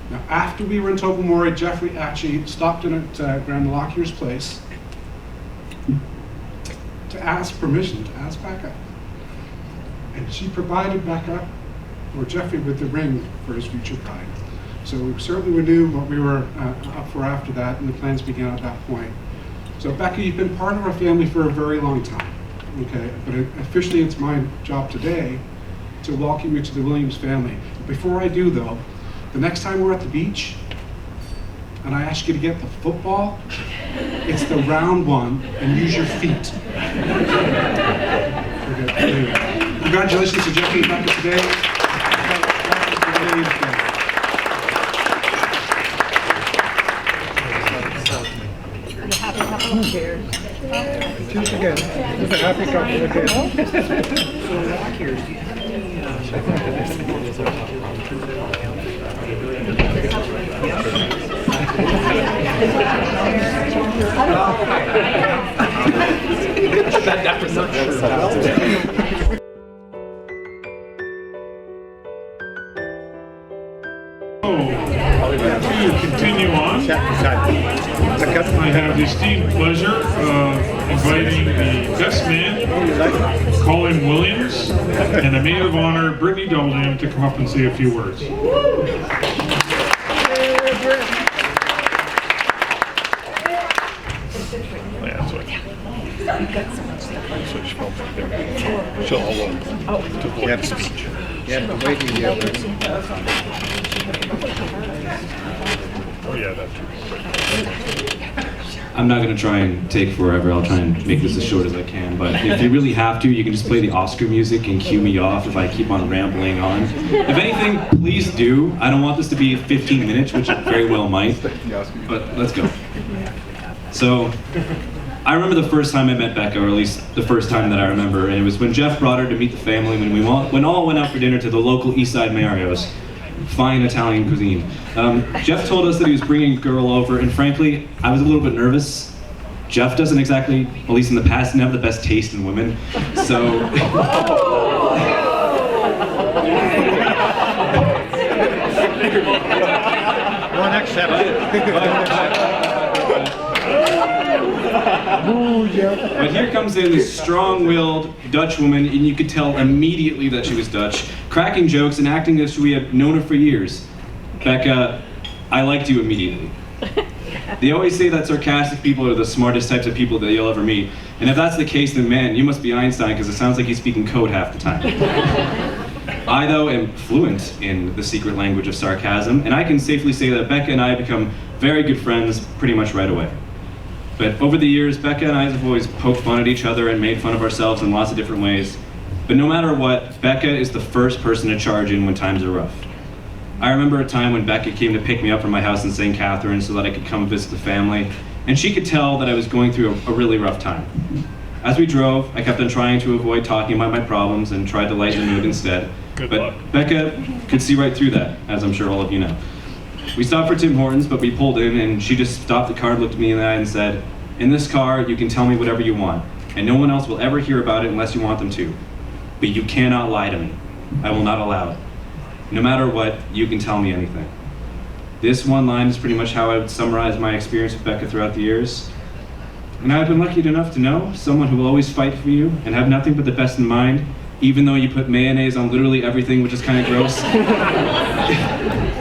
Now, after we were in Tobermory, Jeffrey actually stopped in at Grand Lockier's place to ask permission to ask Becca. And she provided Becca or Jeffrey with the ring for his future bride. So we certainly knew what we were up for after that, and the plans began at that point. So Becca, you've been part of our family for a very long time, okay? But officially it's my job today to welcome you to the Williams family. Before I do though, the next time we're at the beach, and I ask you to get the football, it's the round one, and use your feet. Okay, anyway. Congratulations to Jeffrey and Becca today. Cheers. Cheers again. With a happy couple To continue on, I have the esteemed pleasure of inviting the best man, Colin Williams, and the maid of honor, Brittany Dolan, to come up and say a few words. I'm not going to try and take forever. I'll try and make this as short as I can. But if you really have to, you can just play the Oscar music and cue me off if I keep on rambling on. If anything, please do. I don't want this to be 15 minutes, which it very well might. But let's go. So, I remember the first time I met Becca, or at least the first time that I remember, and it was when Jeff brought her to meet the family when we all went out for dinner to the local East Side Mario's. Fine Italian cuisine. Jeff told us that he was bringing a girl over, and frankly, I was a little bit nervous. Jeff doesn't exactly, at least in the past, didn't have the best taste in women, so... One accepted. But here comes in this strong-willed Dutch woman, and you could tell immediately that she was Dutch, cracking jokes and acting as if we had known her for years. Becca, I liked you immediately. They always say that sarcastic people are the smartest types of people that you'll ever meet. And if that's the case, then man, you must be Einstein, because it sounds like he's speaking code half the time. I, though, am fluent in the secret language of sarcasm, and I can safely say that Becca and I have become very good friends pretty much right away. But over the years, Becca and I have always poked fun at each other and made fun of ourselves in lots of different ways. But no matter what, Becca is the first person to charge in when times are rough. I remember a time when Becca came to pick me up from my house in St. Catharines so that I could come visit the family, and she could tell that I was going through a really rough time. As we drove, I kept on trying to avoid talking about my problems and tried to lighten the mood instead. But Becca could see right through that, as I'm sure all of you know. We stopped for Tim Hortons, but we pulled in, and she just stopped the car, looked me in the eye, and said, "In this car, you can tell me whatever you want, and no one else will ever hear about it unless you want them to. But you cannot lie to me. I will not allow it. No matter what, you can tell me anything." This one line is pretty much how I would summarize my experience with Becca throughout the years. And I've been lucky enough to know someone who will always fight for you and have nothing but the best in mind, even though you put mayonnaise on literally everything, which is kind of gross.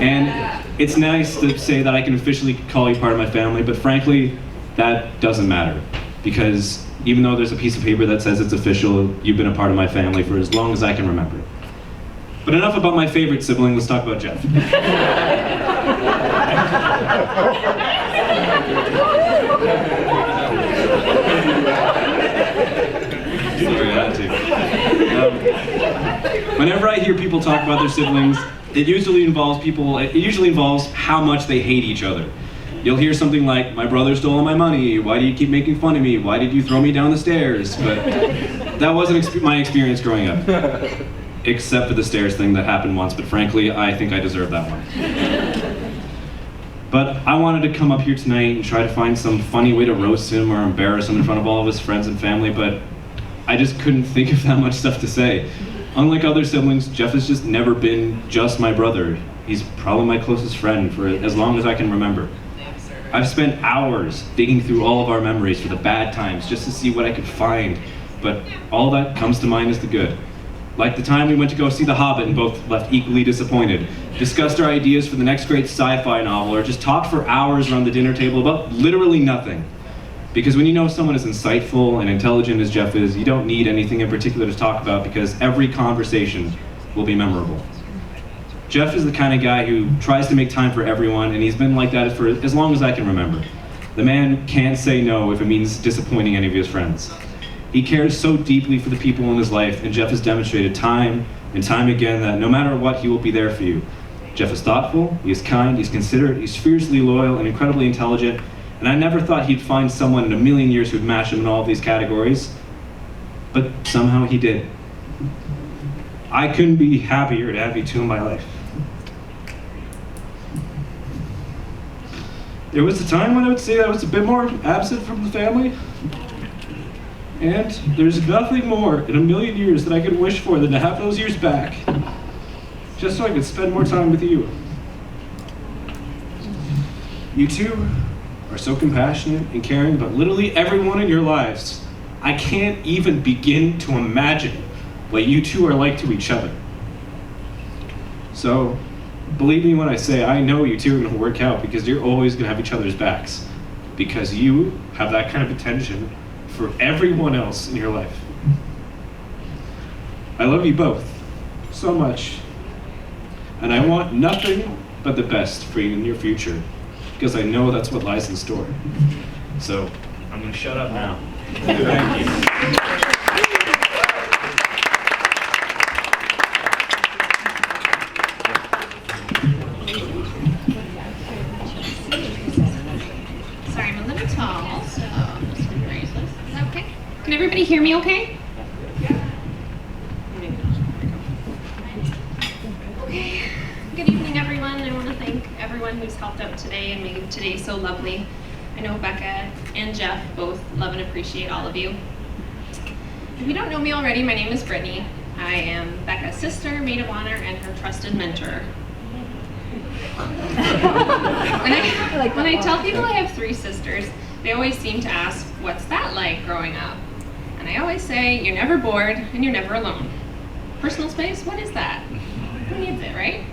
And it's nice to say that I can officially call you part of my family, but frankly, that doesn't matter. Because even though there's a piece of paper that says it's official, you've been a part of my family for as long as I can remember. But enough about my favorite sibling, let's talk about Jeff. Sorry, I had to. Whenever I hear people talk about their siblings, it usually involves how much they hate each other. You'll hear something like, "My brother stole all my money, why do you keep making fun of me, why did you throw me down the stairs?" But that wasn't my experience growing up. Except for the stairs thing that happened once, but frankly, I think I deserve that one. But I wanted to come up here tonight and try to find some funny way to roast him or embarrass him in front of all of his friends and family, but I just couldn't think of that much stuff to say. Unlike other siblings, Jeff has just never been just my brother. He's probably my closest friend for as long as I can remember. I've spent hours digging through all of our memories for the bad times just to see what I could find, but all that comes to mind is the good. Like the time we went to go see The Hobbit and both left equally disappointed, discussed our ideas for the next great sci-fi novel, or just talked for hours around the dinner table about literally nothing. Because when you know someone as insightful and intelligent as Jeff is, you don't need anything in particular to talk about because every conversation will be memorable. Jeff is the kind of guy who tries to make time for everyone, and he's been like that for as long as I can remember. The man can't say no if it means disappointing any of his friends. He cares so deeply for the people in his life, and Jeff has demonstrated time and time again that no matter what, he will be there for you. Jeff is thoughtful, he is kind, he's considerate, he's fiercely loyal and incredibly intelligent, and I never thought he'd find someone in a million years who'd match him in all of these categories, but somehow he did. I couldn't be happier to have you two in my life. There was a time when I would say I was a bit more absent from the family. And there's nothing more in a million years that I could wish for than to have those years back, just so I could spend more time with you. You two are so compassionate and caring about literally everyone in your lives. I can't even begin to imagine what you two are like to each other. So, believe me when I say I know you two are going to work out because you're always going to have each other's backs. Because you have that kind of attention for everyone else in your life. I love you both so much, and I want nothing but the best for you in your future, because I know that's what lies in store. So, I'm going to shut up now. Thank you. Sorry, I'm a little tall, so I'm just gonna raise it. hear me okay? Okay. Good evening, everyone. I want to thank everyone who's helped out today and made today so lovely. I know Becca and Jeff both love and appreciate all of you. If you don't know me already, my name is Brittany. I am Becca's sister, maid of honor, and her trusted mentor. When I tell people I have 3 sisters, they always seem to ask, what's that like growing up? And I always say, you're never bored and you're never alone. Personal space, what is that? Who needs it, right?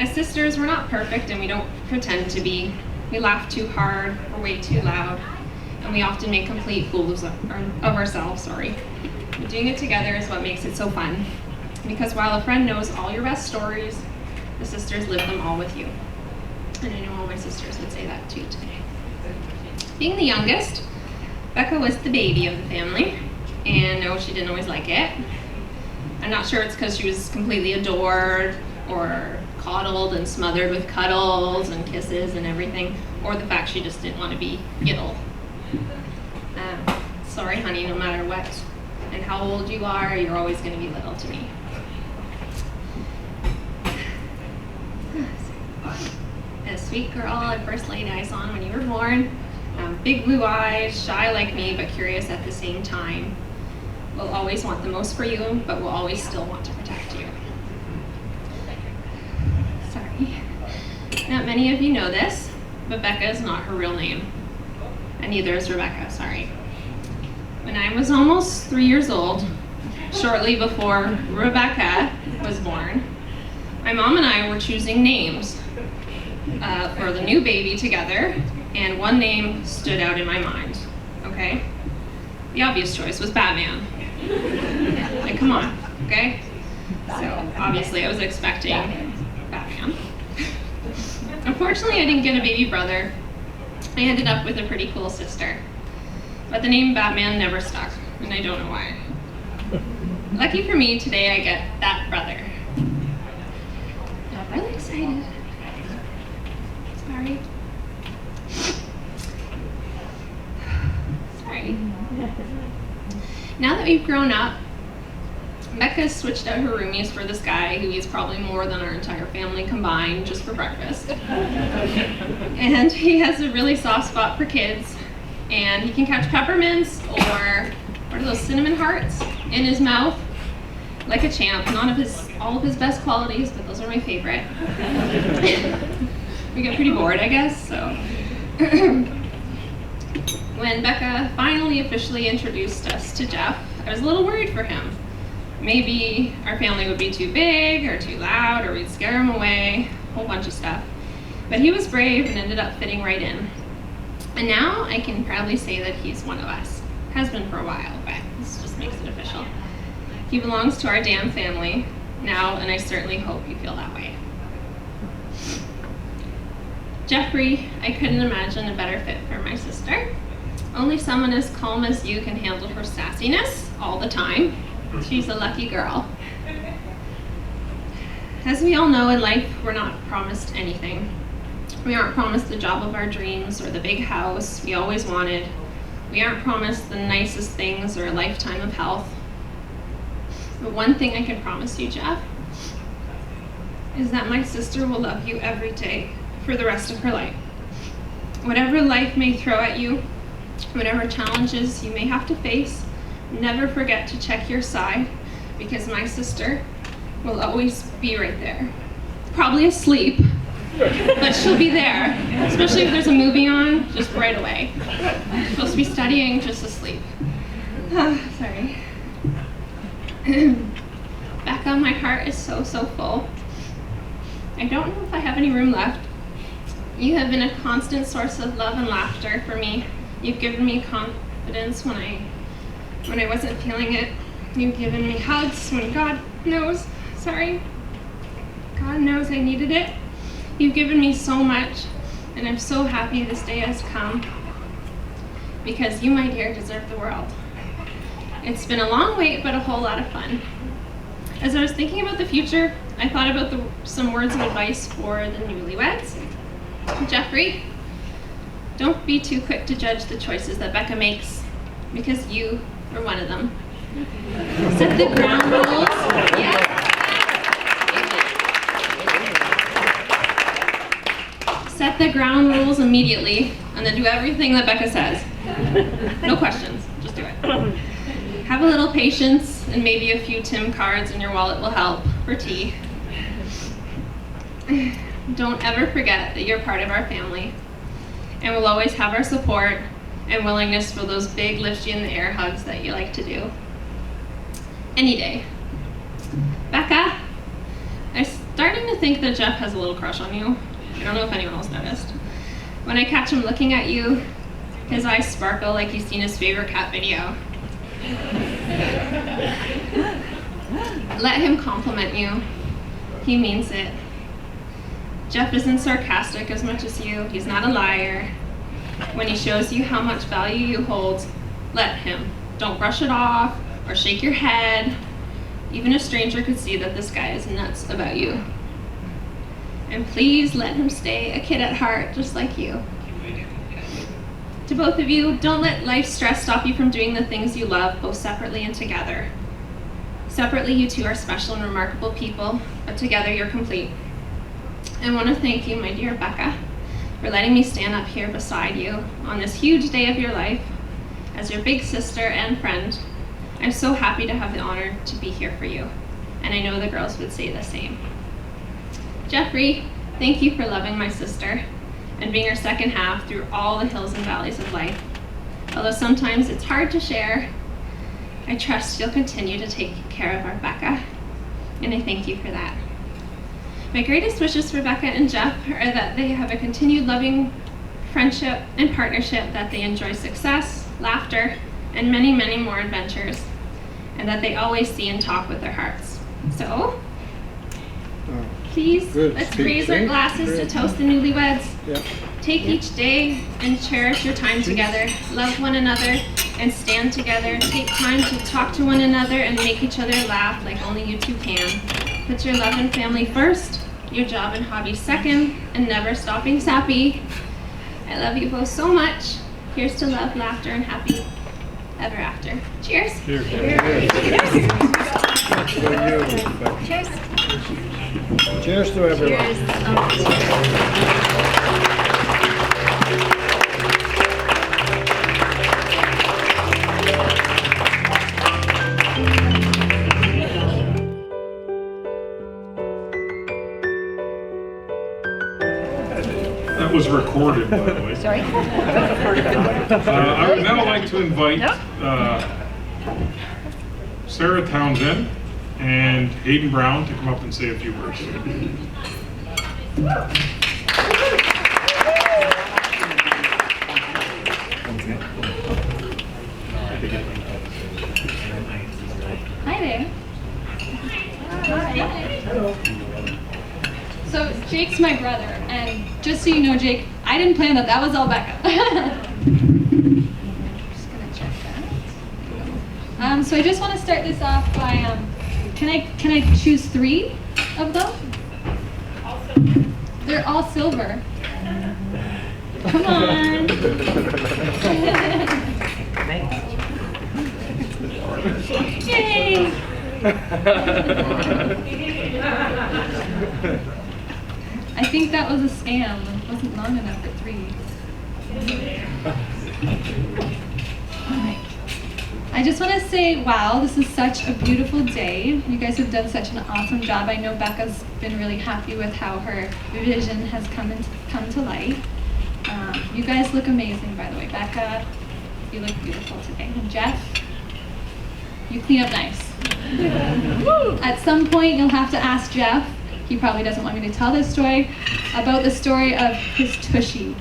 As sisters, we're not perfect and we don't pretend to be. We laugh too hard, we're way too loud, and we often make complete fools of ourselves, But doing it together is what makes it so fun. Because while a friend knows all your best stories, the sisters live them all with you. And I know all my sisters would say that too today. Being the youngest, Becca was the baby of the family, and no, she didn't always like it. I'm not sure it's because she was completely adored, or coddled and smothered with cuddles and kisses and everything, or the fact she just didn't want to be ill. Sorry, honey, no matter what and how old you are, you're always going to be little to me. A sweet girl I first laid eyes on when you were born. Big blue eyes, shy like me, but curious at the same time. Will always want the most for you, but will always still want to protect you. Sorry. Not many of you know this, but Becca is not her real name. And neither is Rebecca, sorry. When I was almost 3 years old, shortly before Rebecca was born, my mom and I were choosing names for the new baby together, and one name stood out in my mind, okay? The obvious choice was Batman. Like, come on, okay? So, obviously I was expecting Batman. Unfortunately, I didn't get a baby brother. I ended up with a pretty cool sister. But the name Batman never stuck, and I don't know why. Lucky for me, today I get that brother. I'm really excited. Sorry. Sorry. Now that we've grown up, Becca's switched out her roomies for this guy who eats probably more than our entire family combined just for breakfast. And he has a really soft spot for kids, and he can catch peppermints or what are those cinnamon hearts in his mouth like a champ. None of all of his best qualities, but those are my favorite. We get pretty bored, I guess, so. When Becca finally officially introduced us to Jeff, I was a little worried for him. Maybe our family would be too big or too loud, or we'd scare him away, a whole bunch of stuff. But he was brave and ended up fitting right in. And now I can proudly say that he's one of us. Has been for a while, but this just makes it official. He belongs to our damn family now, and I certainly hope you feel that way. Jeffrey, I couldn't imagine a better fit for my sister. Only someone as calm as you can handle her sassiness all the time. She's a lucky girl. As we all know in life, we're not promised anything. We aren't promised the job of our dreams or the big house we always wanted. We aren't promised the nicest things or a lifetime of health. But one thing I can promise you, Jeff, is that my sister will love you every day for the rest of her life. Whatever life may throw at you, whatever challenges you may have to face, never forget to check your side, because my sister will always be right there. Probably asleep, but she'll be there, especially if there's a movie on, just right away. She's supposed to be studying, just asleep. Sorry. Becca, my heart is so full. I don't know if I have any room left. You have been a constant source of love and laughter for me. You've given me confidence when I wasn't feeling it. You've given me hugs when God knows I needed it. You've given me so much, and I'm so happy this day has come, because you, my dear, deserve the world. It's been a long wait, but a whole lot of fun. As I was thinking about the future, I thought about some words of advice for the newlyweds. Jeffrey, don't be too quick to judge the choices that Becca makes, because you or one of them. Set the ground rules. Yes. Set the ground rules immediately, and then do everything that Becca says. No questions, just do it. Have a little patience, and maybe a few Tim cards in your wallet will help for tea. Don't ever forget that you're part of our family, and we'll always have our support and willingness for those big lift you in the air hugs that you like to do. Any day. Becca, I'm starting to think that Jeff has a little crush on you. I don't know if anyone else noticed. When I catch him looking at you, his eyes sparkle like he's seen his favorite cat video. Let him compliment you. He means it. Jeff isn't sarcastic as much as you. He's not a liar. When he shows you how much value you hold, let him. Don't brush it off or shake your head. Even a stranger could see that this guy is nuts about you. And please let him stay a kid at heart, just like you. To both of you, don't let life's stress stop you from doing the things you love, both separately and together. Separately, you two are special and remarkable people, but together you're complete. I want to thank you, my dear Becca, for letting me stand up here beside you on this huge day of your life as your big sister and friend. I'm so happy to have the honor to be here for you, and I know the girls would say the same. Jeffrey, thank you for loving my sister and being her second half through all the hills and valleys of life. Although sometimes it's hard to share, I trust you'll continue to take care of our Becca, and I thank you for that. My greatest wishes for Becca and Jeff are that they have a continued loving friendship and partnership, that they enjoy success, laughter, and many, many more adventures, and that they always see and talk with their hearts. So, please, let's raise our glasses to toast the newlyweds. Yeah. Take each day and cherish your time together. Love one another and stand together. Take time to talk to one another and make each other laugh like only you two can. Put your love and family first, your job and hobby second, and never stopping sappy. I love you both so much. Here's to love, laughter, and happy ever after. Cheers. Cheers. Cheers. Cheers to everyone. That was recorded, by the way. Sorry? I would now like to invite Sarah Townsend and Hayden Brown to come up and say a few words. Hi there. Hi. So Jake's my brother, and just so you know, Jake, I didn't plan that. That was all Becca. Just gonna check that. So I just want to start this off by, can I choose 3 of them? All silver. They're all silver. Come on. Yay! I think that was a scam. It wasn't long enough for 3. Alright. I just want to say, wow, this is such a beautiful day. You guys have done such an awesome job. I know Becca's been really happy with how her vision has come to light. You guys look amazing, by the way. Becca, you look beautiful today. And Jeff, you clean up nice. At some point, you'll have to ask Jeff, he probably doesn't want me to tell this story, about the story of his tushy.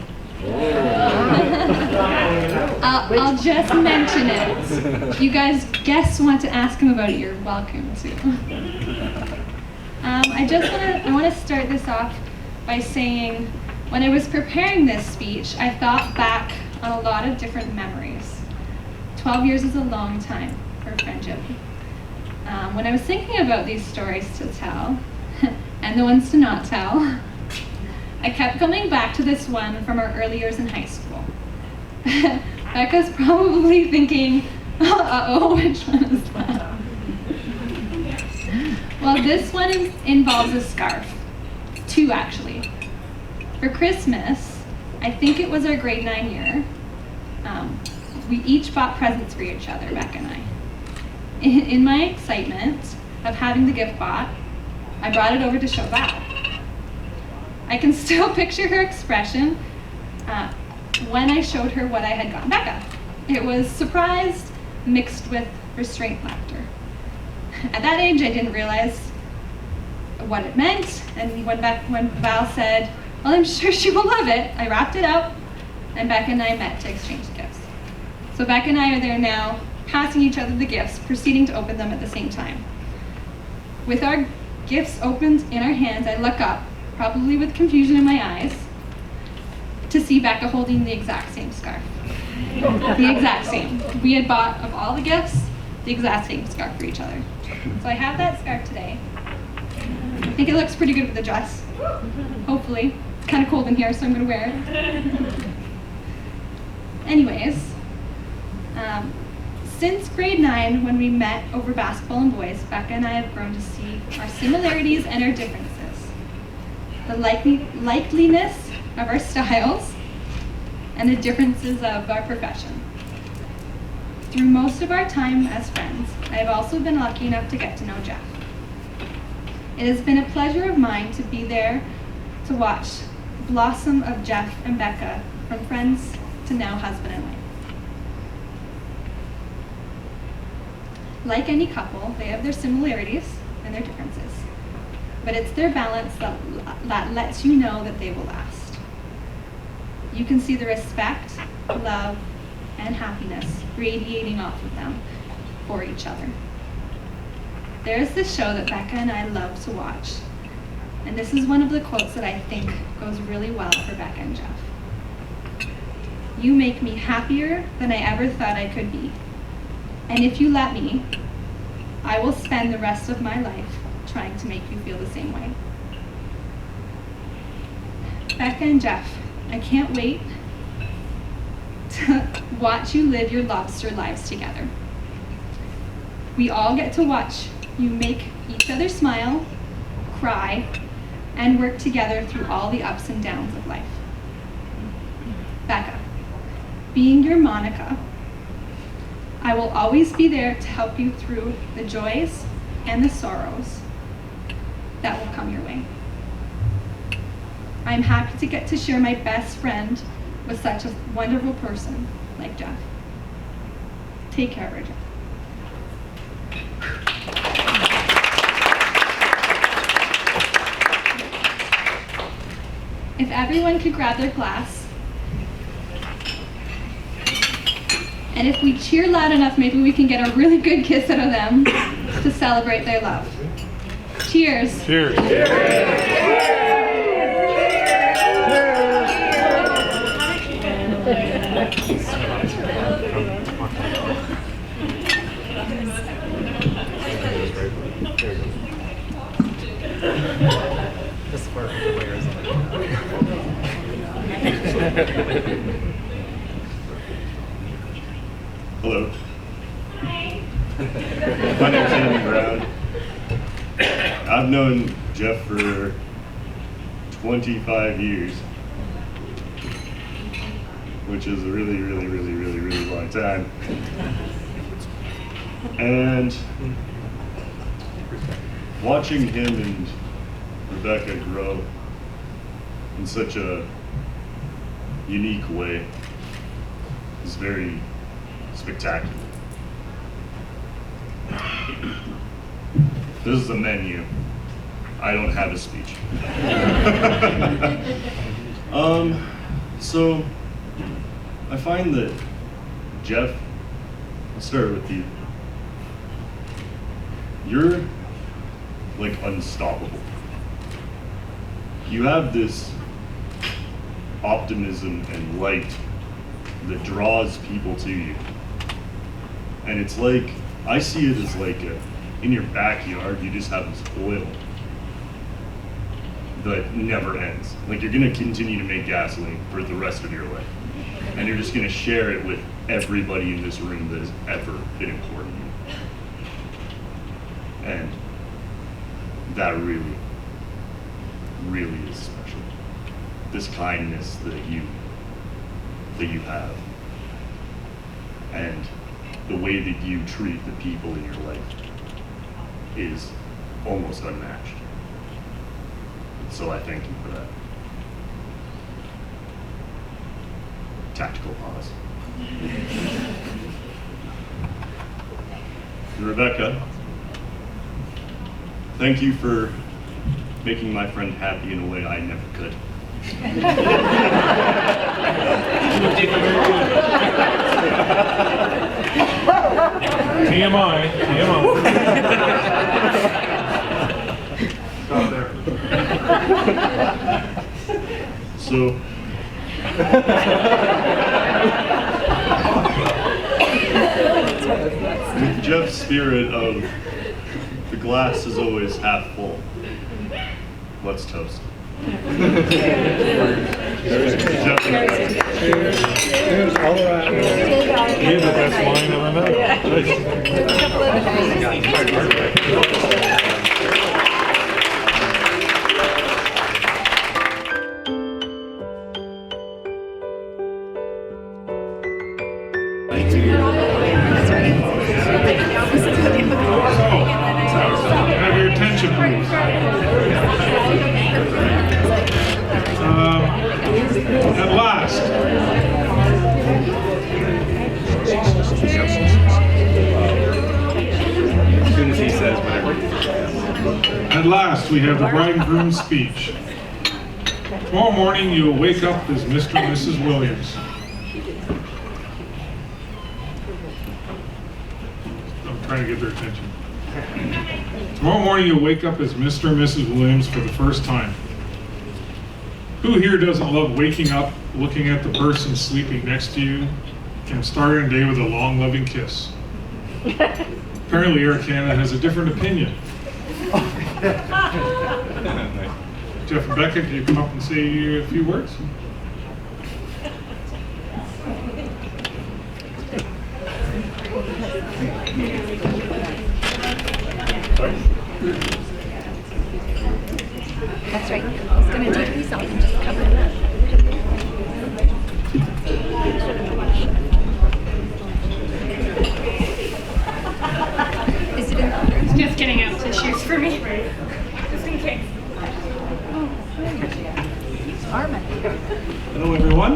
I'll just mention it. If you guys guests want to ask him about it, you're welcome to. I want to start this off by saying, when I was preparing this speech, I thought back on a lot of different memories. 12 years is a long time for friendship. When I was thinking about these stories to tell, and the ones to not tell, I kept coming back to this one from our early years in high school. Becca's probably thinking, Uh-oh, which one is that? Well, this one involves a scarf. Two, actually. For Christmas, I think it was our grade 9 year, we each bought presents for each other, Becca and I. In my excitement of having the gift bought, I brought it over to show Val. I can still picture her expression when I showed her what I had gotten Becca. It was surprised mixed with restrained laughter. At that age, I didn't realize what it meant, and when Val said, "Well, I'm sure she will love it," I wrapped it up, and Becca and I met to exchange gifts. So Becca and I are there now, passing each other the gifts, proceeding to open them at the same time. With our gifts opened in our hands, I look up, probably with confusion in my eyes, to see Becca holding the exact same scarf. The exact same. We had bought, of all the gifts, the exact same scarf for each other. So I have that scarf today. I think it looks pretty good with the dress. Hopefully. It's kind of cold in here, so I'm going to wear it. Anyways, since grade 9, when we met over basketball and boys, Becca and I have grown to see our similarities and our differences. The likeliness of our styles and the differences of our profession. Through most of our time as friends, I have also been lucky enough to get to know Jeff. It has been a pleasure of mine to be there to watch the blossom of Jeff and Becca from friends to now husband and wife. Like any couple, they have their similarities and their differences, but it's their balance that lets you know that they will last. You can see the respect, love, and happiness radiating off of them for each other. There's this show that Becca and I love to watch, and this is one of the quotes that I think goes really well for Becca and Jeff. "You make me happier than I ever thought I could be. And if you let me, I will spend the rest of my life trying to make you feel the same way." Becca and Jeff, I can't wait to watch you live your lobster lives together. We all get to watch you make each other smile, cry, and work together through all the ups and downs of life. Becca, being your Monica, I will always be there to help you through the joys and the sorrows that will come your way. I'm happy to get to share my best friend with such a wonderful person like Jeff. Take care, Bridget. If everyone could grab their glass, and if we cheer loud enough, maybe we can get a really good kiss out of them to celebrate their love. Cheers. Cheers. This part with the layers on Hello. My name's Andy Brown. I've known Jeff for 25 years, which is a really, really, really, really, really long time. And watching him and Rebecca grow in such a unique way is very spectacular. This is a menu. I don't have a speech. So I find that Jeff, I'll start with you. You're like unstoppable. You have this optimism and light that draws people to you. And it's like, I see it as like in your backyard, you just have this oil that never ends. Like, you're gonna continue to make gasoline for the rest of your life. And you're just gonna share it with everybody in this room that has ever been important to you. And that really, really is special. This kindness that you have, and the way that you treat the people in your life is almost unmatched. So I thank you for that. Tactical pause. And Rebecca, thank you for making my friend happy in a way I never could. TMI. Stop there. So, with Jeff's spirit of the glass is always half full, let's toast. Cheers, all around. You're the best wine I've ever Have your attention, please. At last. As soon as he says whatever. At last, we have the bride and groom's speech. Tomorrow morning, you will wake up as Mr. and Mrs. Williams. I'm trying to get their attention. Tomorrow morning, you'll wake up as Mr. and Mrs. Williams for the first time. Who here doesn't love waking up, looking at the person sleeping next to you, and starting a day with a long, loving kiss? Apparently, Air Canada has a different opinion. Jeff and Becca, can you come up and say a few words? That's right. It's going to take these off and just cover it up. Is it in the other? Just getting out tissues for me, just in case. Armin. Hello, everyone.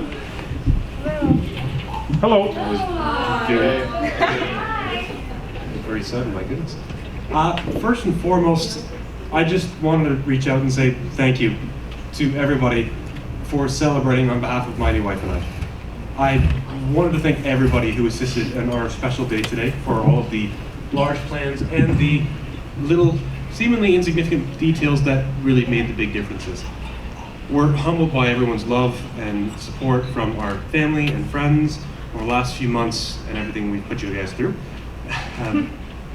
Hello. Very sudden, my goodness. First and foremost, I just wanted to reach out and say thank you to everybody for celebrating on behalf of my new wife and I. I wanted to thank everybody who assisted in our special day today for all of the large plans and the little, seemingly insignificant details that really made the big differences. We're humbled by everyone's love and support from our family and friends over the last few months and everything we've put you guys through.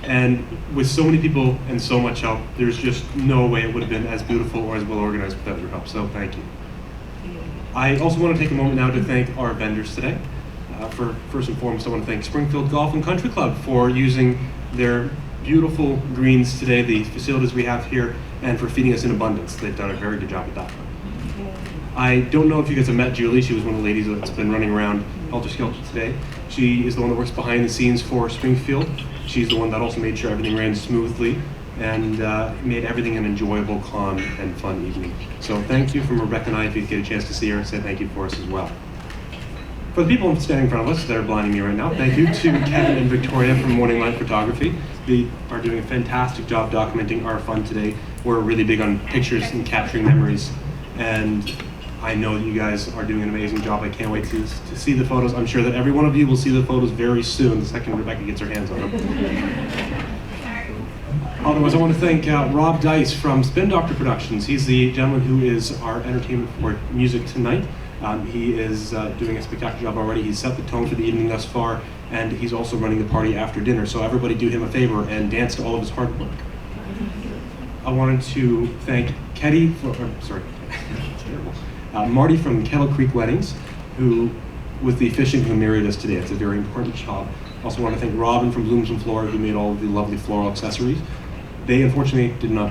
And with so many people and so much help, there's just no way it would have been as beautiful or as well organized without your help, so thank you. I also want to take a moment now to thank our vendors today. First and foremost, I want to thank Springfield Golf and Country Club for using their beautiful greens today, the facilities we have here, and for feeding us in abundance. They've done a very good job at that. I don't know if you guys have met Julie. She was one of the ladies that's been running around Helter Skelter today. She is the one that works behind the scenes for Springfield. She's the one that also made sure everything ran smoothly and made everything an enjoyable, calm, and fun evening. So thank you from Rebecca and I. If you get a chance to see her, say thank you for us as well. For the people standing in front of us that are blinding me right now, thank you to Kevin and Victoria from Morning Light Photography. They are doing a fantastic job documenting our fun today. We're really big on pictures and capturing memories, and I know that you guys are doing an amazing job. I can't wait to see the photos. I'm sure that every one of you will see the photos very soon, the second Rebecca gets her hands on them. Otherwise, I want to thank Rob Dice from Spin Doctor Productions. He's the gentleman who is our entertainment for music tonight. He is doing a spectacular job already. He's set the tone for the evening thus far, and he's also running the party after dinner. So everybody do him a favor and dance to all of his hard work. I wanted to thank Marty from Kettle Creek Weddings, who was the officiant who married us today. It's a very important job. I also want to thank Robin from Blooms and Flora, who made all of the lovely floral accessories. They unfortunately could not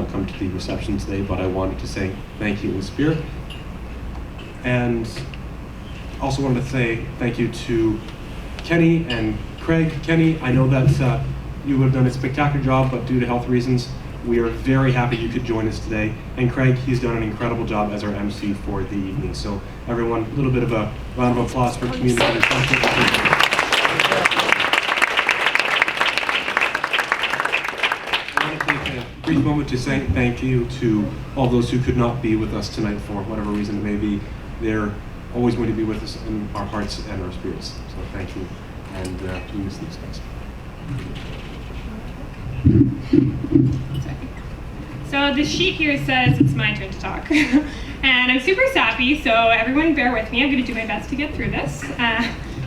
come to the reception today, but I wanted to say thank you in spirit. And also wanted to say thank you to Kenny and Craig. Kenny, I know that you have done a spectacular job, but due to health reasons, we are very happy you could join us today. And Craig, he's done an incredible job as our MC for the evening. So everyone, a little bit of a round of applause for community. I want to take a brief moment to say thank you to all those who could not be with us tonight for whatever reason it may be. They're always going to be with us in our hearts and our spirits. So thank you. And we miss these guys. So this sheet here says it's my turn to talk. And I'm super sappy, so everyone bear with me. I'm going to do my best to get through this.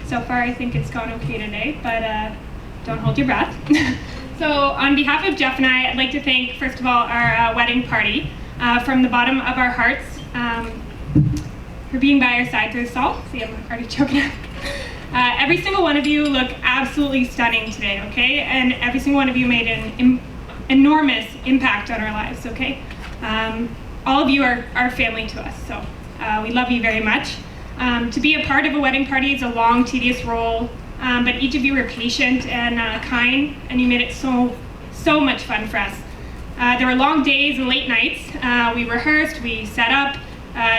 So far I think it's gone okay today, but don't hold your breath. So on behalf of Jeff and I'd like to thank, first of all, our wedding party from the bottom of our hearts for being by our side through this all. See, I'm already choking up. Every single one of you look absolutely stunning today, okay? And every single one of you made an enormous impact on our lives, okay? All of you are family to us, so we love you very much. To be a part of a wedding party is a long, tedious role, but each of you were patient and kind, and you made it so much fun for us. There were long days and late nights. We rehearsed, we set up,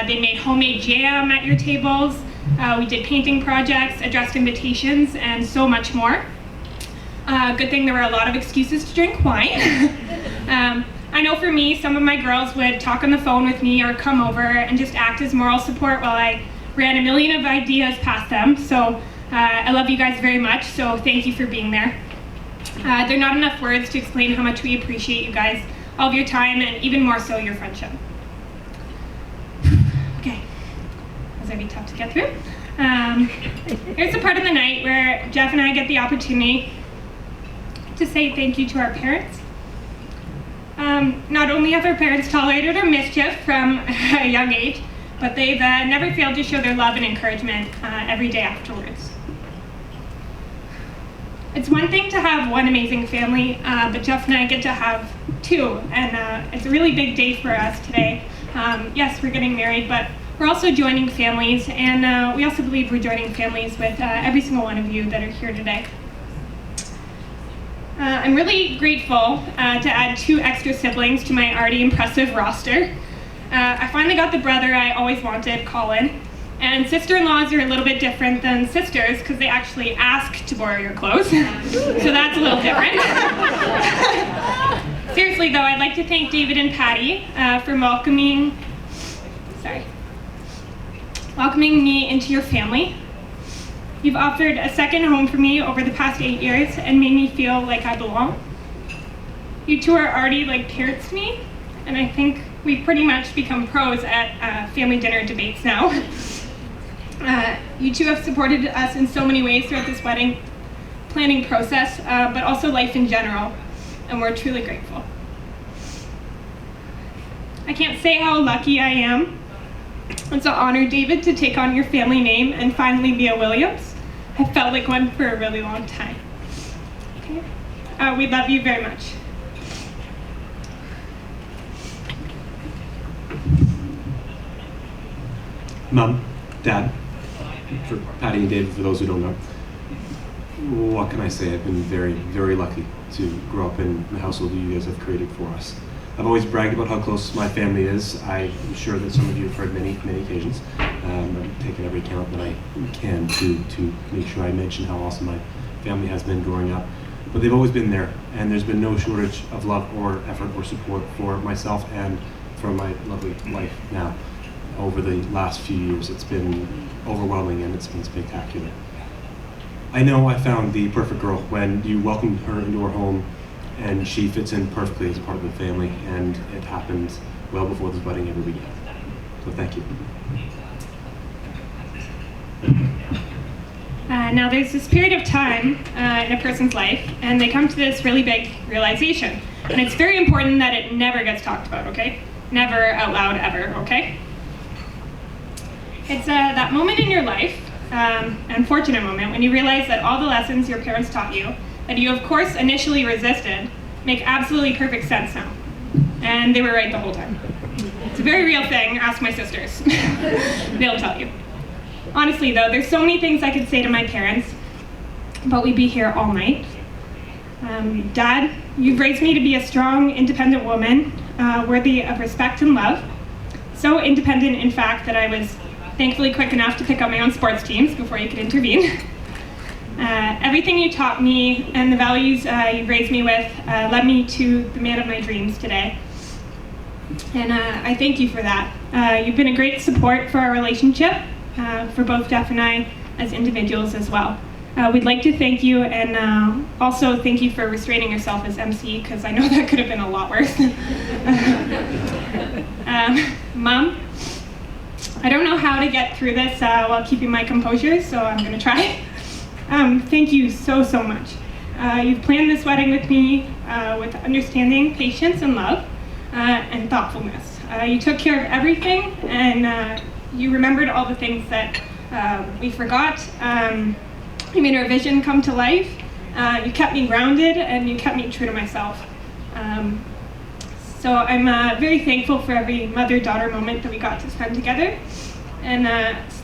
they made homemade jam at your tables. We did painting projects, addressed invitations, and so much more. Good thing there were a lot of excuses to drink wine. I know for me, some of my girls would talk on the phone with me or come over and just act as moral support while I ran a million of ideas past them. So I love you guys very much, so thank you for being there. There are not enough words to explain how much we appreciate you guys, all of your time, and even more so your friendship. Okay. That's going to be tough to get through. Here's the part of the night where Jeff and I get the opportunity to say thank you to our parents. Not only have our parents tolerated our mischief from a young age, but they've never failed to show their love and encouragement every day afterwards. It's one thing to have one amazing family, but Jeff and I get to have two, and it's a really big day for us today. Yes, we're getting married, but we're also joining families, and we also believe we're joining families with every single one of you that are here today. I'm really grateful to add 2 extra siblings to my already impressive roster. I finally got the brother I always wanted, Colin, and sister-in-laws are a little bit different than sisters because they actually ask to borrow your clothes, so that's a little different. Seriously though, I'd like to thank David and Patty for welcoming me into your family. You've offered a second home for me over the past 8 years and made me feel like I belong. You two are already like parents to me, and I think we've pretty much become pros at family dinner debates now. You two have supported us in so many ways throughout this wedding planning process, but also life in general, and we're truly grateful. I can't say how lucky I am. It's an honor, David, to take on your family name and finally be a Williams. I felt like one for a really long time. Okay. We love you very much. Mom, Dad, for Patty and David, for those who don't know, what can I say? I've been very, very lucky to grow up in the household you guys have created for us. I've always bragged about how close my family is. I'm sure that some of you have heard many, many occasions. I've taken every account that I can to make sure I mention how awesome my family has been growing up. But they've always been there, and there's been no shortage of love or effort or support for myself and for my lovely wife now. Over the last few years, it's been overwhelming and it's been spectacular. I know I found the perfect girl when you welcomed her into our home, and she fits in perfectly as a part of the family, and it happened well before this wedding ever began. So thank you. Now there's this period of time in a person's life, and they come to this really big realization. And it's very important that it never gets talked about, okay? Never out loud, ever, okay? It's that moment in your life, unfortunate moment, when you realize that all the lessons your parents taught you, that you of course initially resisted, make absolutely perfect sense now. And they were right the whole time. It's a very real thing, ask my sisters. They'll tell you. Honestly though, there's so many things I could say to my parents, but we'd be here all night. Dad, you've raised me to be a strong, independent woman, worthy of respect and love. So independent, in fact, that I was thankfully quick enough to pick up my own sports teams before you could intervene. Everything you taught me and the values you raised me with led me to the man of my dreams today. And I thank you for that. You've been a great support for our relationship, for both Jeff and I as individuals as well. We'd like to thank you, and also thank you for restraining yourself as MC, because I know that could have been a lot worse. Mom, I don't know how to get through this while keeping my composure, so I'm going to try. Thank you so, so much. You've planned this wedding with me with understanding, patience, and love, and thoughtfulness. You took care of everything, and you remembered all the things that we forgot. You made our vision come to life. You kept me grounded, and you kept me true to myself. So I'm very thankful for every mother-daughter moment that we got to spend together. And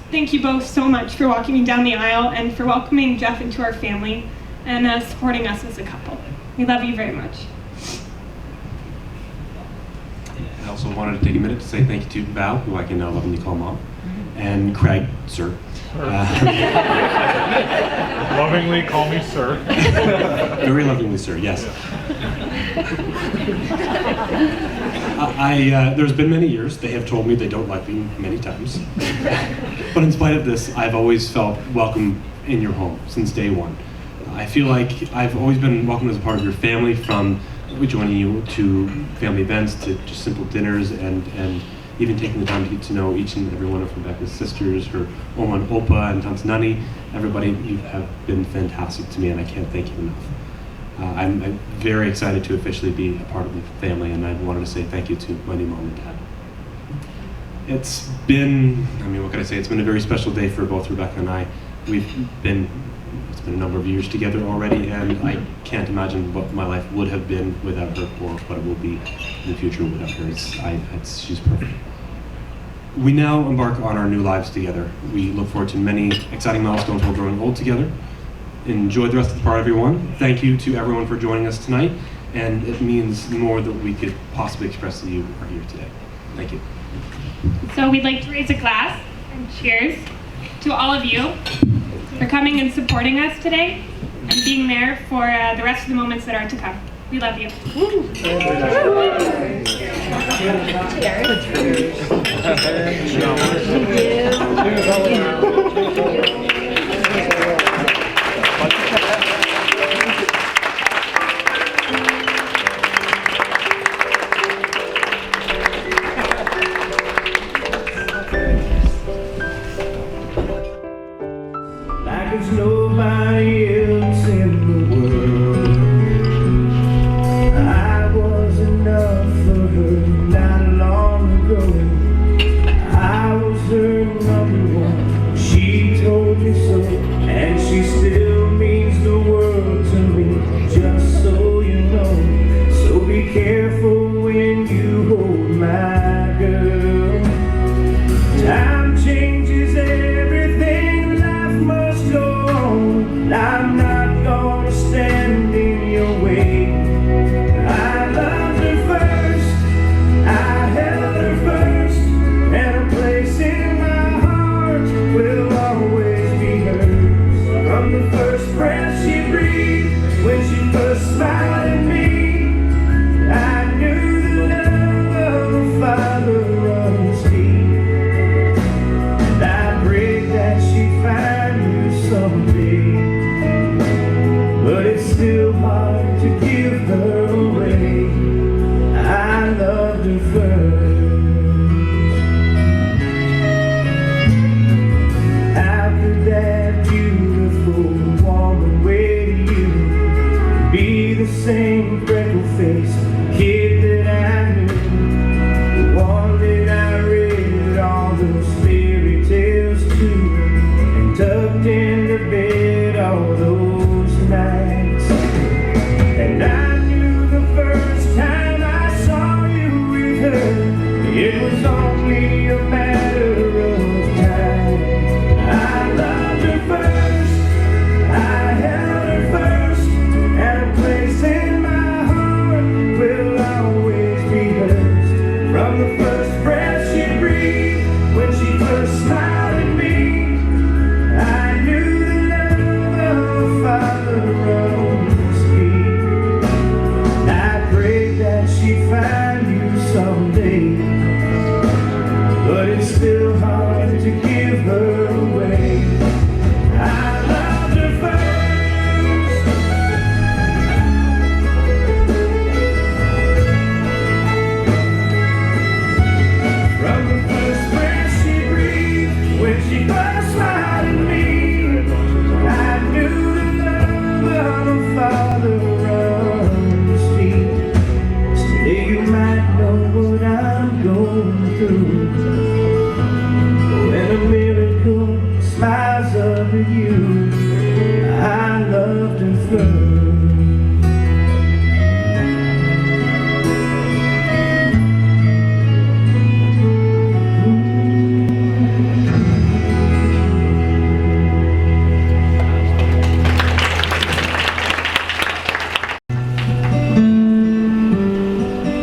thank you both so much for walking me down the aisle and for welcoming Jeff into our family and supporting us as a couple. We love you very much. I also wanted to take a minute to say thank you to Val, who I can now lovingly call Mom, and Craig, sir. Lovingly call me sir. Very lovingly, sir, yes. There's been many years they have told me they don't like me many times. But in spite of this, I've always felt welcome in your home since day one. I feel like I've always been welcomed as a part of your family, from joining you to family events to just simple dinners, and even taking the time to get to know each and every one of Rebecca's sisters, her Oma and Opa and Tante Nani. Everybody, you have been fantastic to me, and I can't thank you enough. I'm very excited to officially be a part of the family, and I wanted to say thank you to my new mom and dad. It's been, what can I say? It's been a very special day for both Rebecca and I. It's been a number of years together already, and I can't imagine what my life would have been without her, or what it will be in the future without her. She's perfect. We now embark on our new lives together. We look forward to many exciting milestones while growing old together. Enjoy the rest of the party, everyone. Thank you to everyone for joining us tonight, and it means more than we could possibly express that you are here today. Thank you. So we'd like to raise a glass and cheers to all of you for coming and supporting us today and being there for the rest of the moments that are to come. We love you. Like there's nobody else in the world. I was enough for her not long ago. I was her number one. She told me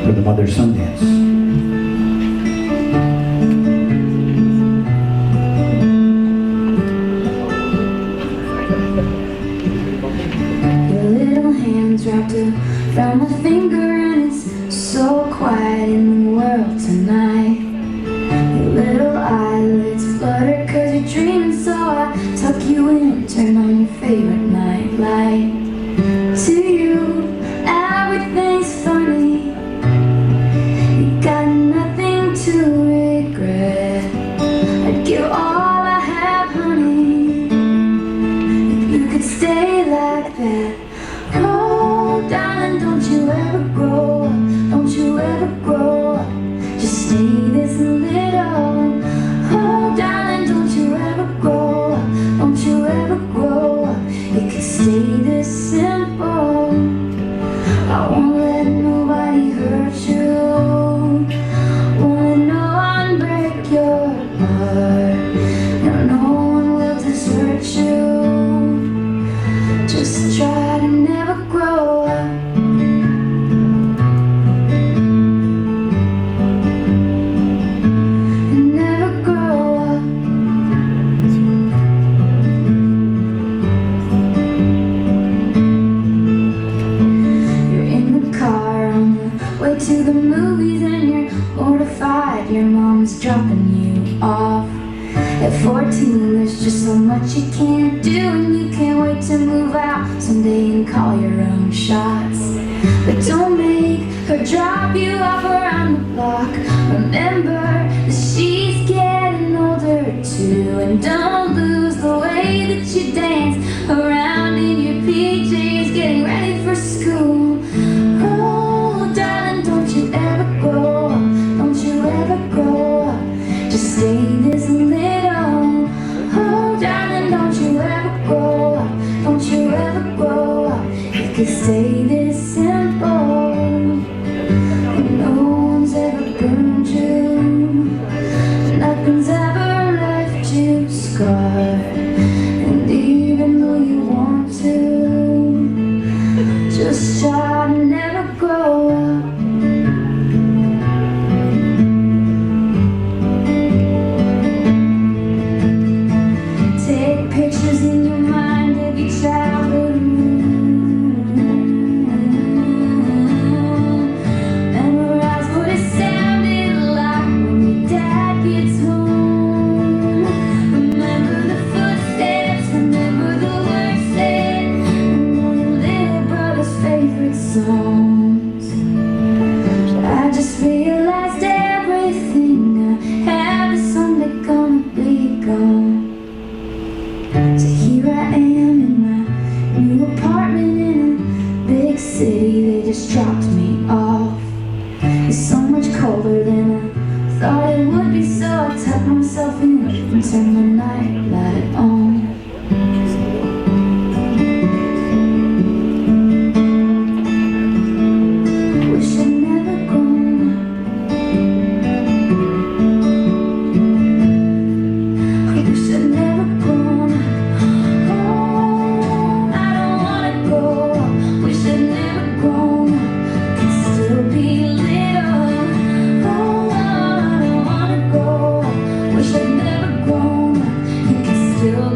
for the mother-son dance. Your little hands wrapped around my finger, and it's so quiet in the world tonight. Your little eyelids flutter 'cause you're dreaming, so I tuck you in and turn on your favorite night light. To you, everything's funny. You got nothing to regret. I'd give all I have, honey, if you could stay like that. Oh, darling, don't you ever grow up. Don't you ever grow up. Just stay this little. Oh, darling, don't you ever grow up. Don't you ever grow up. It could stay this simple. I won't let nobody hurt you. Won't let no one break your heart. No, no one will desert you. Just try to never grow up. And never grow up. You're in the car on the way to the movies, and you're mortified your mom's dropping you off. At 14, there's just so much you can't do, and you can't wait to move out someday and call your own shots. But don't make her drop you off around the block. Remember that she's getting older too, and don't lose the way that you dance around in your PJs, getting ready for school. Oh, darling, don't you ever grow up. Don't you ever grow up. Just stay this little. Oh, darling, don't you ever grow up. Don't you ever grow up. It could stay this simple. And no one's ever burned you. Nothing's ever left you scarred. And even though you want to, just try to never grow up. Take pictures in your mind of your childhood. Memorize what it sounded like when your dad gets home. Remember the footsteps, remember the words said, and all your little brother's favorite songs. I just realized everything I had is someday gonna be gone. So here I am in my new apartment in a big city. They just dropped me off. It's so much colder than I thought it would be, so I tucked myself in and turned my night light on. Wish I'd never grown up. I wish I'd never grown up. Oh, I don't wanna grow up. Wish I'd never grown up. Could still be little. Oh, I don't wanna grow up. Wish I'd never grown up. You could still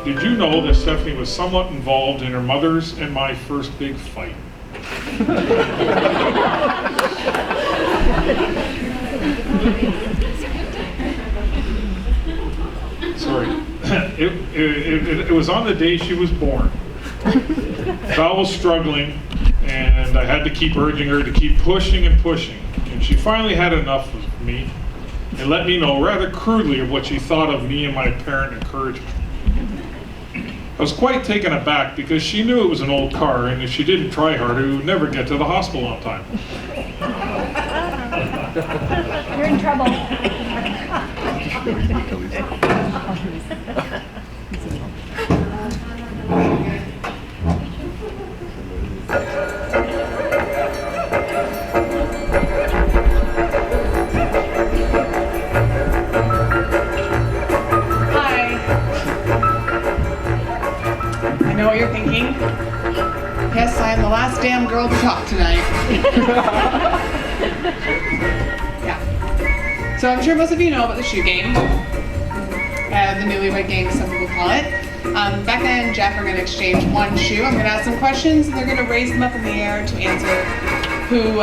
Did you know that Stephanie was somewhat involved in her mother's and my first big fight? Sorry. It was on the day she was born. Val was struggling, and I had to keep urging her to keep pushing and pushing. And she finally had enough of me and let me know rather crudely of what she thought of me and my apparent encouragement. I was quite taken aback because she knew it was an old car, and if she didn't try harder, we would never get to the hospital on time. You're in trouble. I know what you're thinking. Yes, I am the last damn girl to talk tonight. Yeah. So I'm sure most of you know about the shoe game. The newlywed game, some people call it. Becca and Jeff are going to exchange one shoe. I'm going to ask some questions, and they're going to raise them up in the air to answer who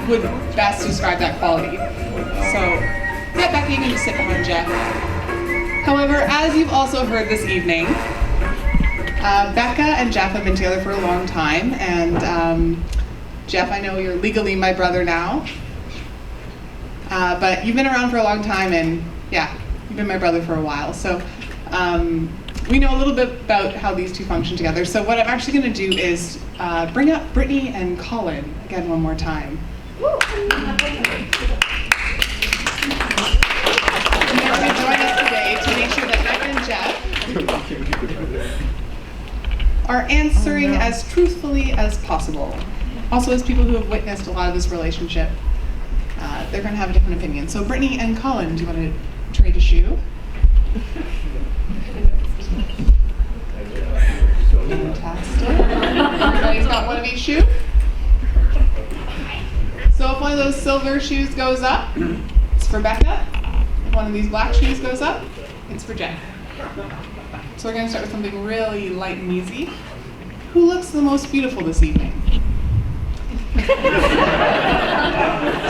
would best describe that quality. So, yeah, Becca, you can just sit behind Jeff. However, as you've also heard this evening, Becca and Jeff have been together for a long time, and Jeff, I know you're legally my brother now, but you've been around for a long time, and yeah, you've been my brother for a while, so we know a little bit about how these two function together. So what I'm actually going to do is bring up Brittany and Colin again one more time. Join us today to make sure that Becca and Jeff are answering as truthfully as possible. Also, as people who have witnessed a lot of this relationship, they're going to have a different opinion. So Brittany and Colin, do you want to trade a shoe? Fantastic. Everybody's got one of each shoe? So if one of those silver shoes goes up, it's for Becca. One of these black shoes goes up, it's for Jen. So we're going to start with something really light and easy. Who looks the most beautiful this evening?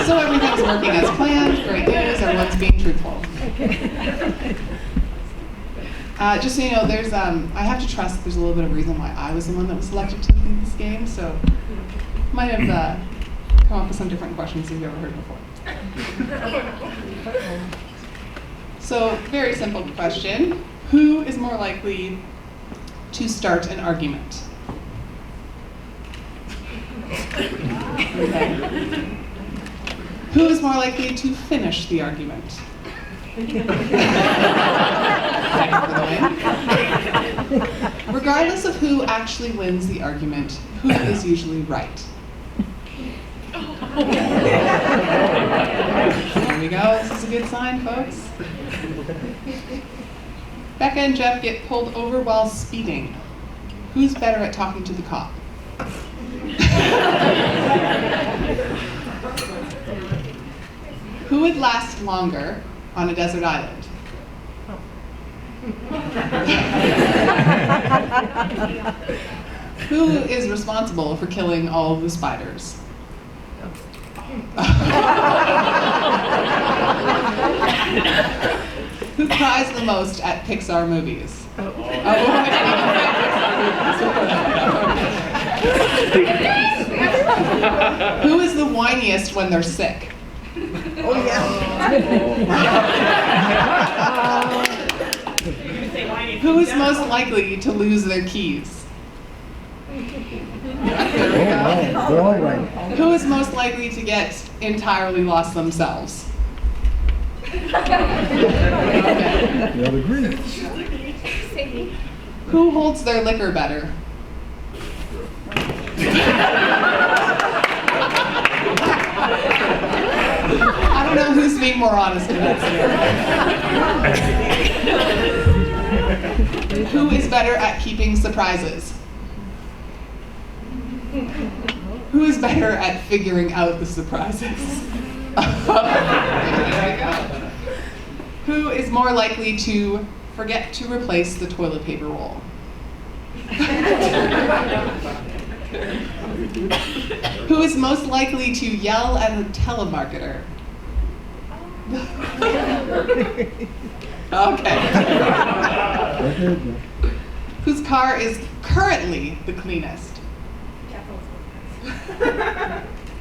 So everything's working as planned. Great news. Everyone's being truthful. Just so you know, there's I have to trust that there's a little bit of reason why I was the one that was selected to lead this game. So might have come up with some different questions you've ever heard before. So, very simple question. Who is more likely to start an argument? Okay. Who is more likely to finish the argument? Regardless of who actually wins the argument, who is usually right? There we go. This is a good sign, folks. Becca and Jeff get pulled over while speeding. Who's better at talking to the cop? Who would last longer on a desert island? Who is responsible for killing all of the spiders? Who cries the most at Pixar movies? Who is the whiniest when they're sick? Oh, yeah. Who is most likely to lose their keys? They're all right. Who is most likely to get entirely lost themselves? Okay. The other green. Who holds their liquor better? I don't know who's being more honest in that scenario. Who is better at keeping surprises? Who is better at figuring out the surprises? There we go. Who is more likely to forget to replace the toilet paper roll? Who is most likely to yell at a telemarketer? Okay. Whose car is currently the cleanest?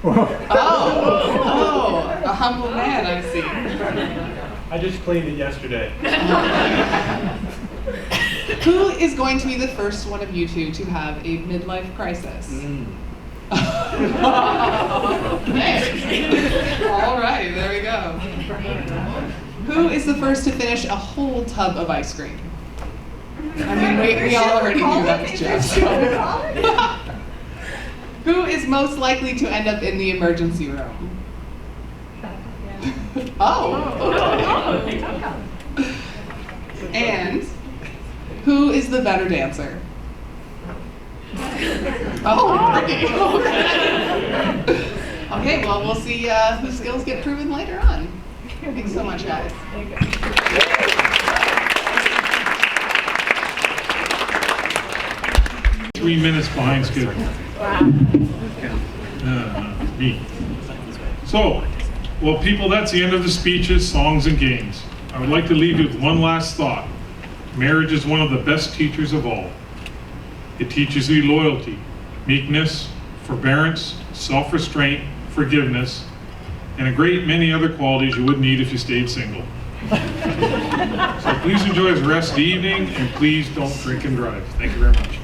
Oh, a humble man, I see. I just cleaned it yesterday. Who is going to be the first one of you two to have a midlife crisis? Okay. All right, there we go. Who is the first to finish a whole tub of ice cream? I mean, we all already knew that was Jeff. So. Who is most likely to end up in the emergency room? Oh. And who is the better dancer? Oh, pretty. Okay, well, we'll see whose skills get proven later on. Thanks so much, guys. 3 minutes behind schedule. Me. So, well, people, that's the end of the speeches, songs, and games. I would like to leave you with one last thought. Marriage is one of the best teachers of all. It teaches you loyalty, meekness, forbearance, self-restraint, forgiveness, and a great many other qualities you would need if you stayed single. So please enjoy the rest of the evening, and please don't drink and drive. Thank you very much.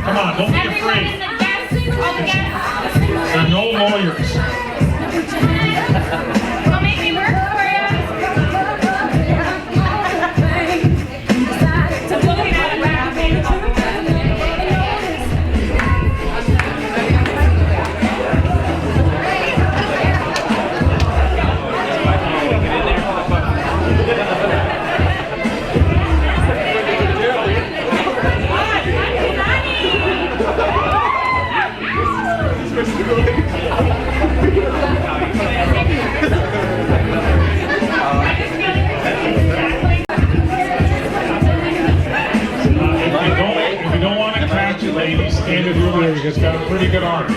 Come on, don't be afraid. There are no lawyers. I'll make me work for you. If you don't want to catch it, ladies, stand at your legs. It's got a pretty good arm.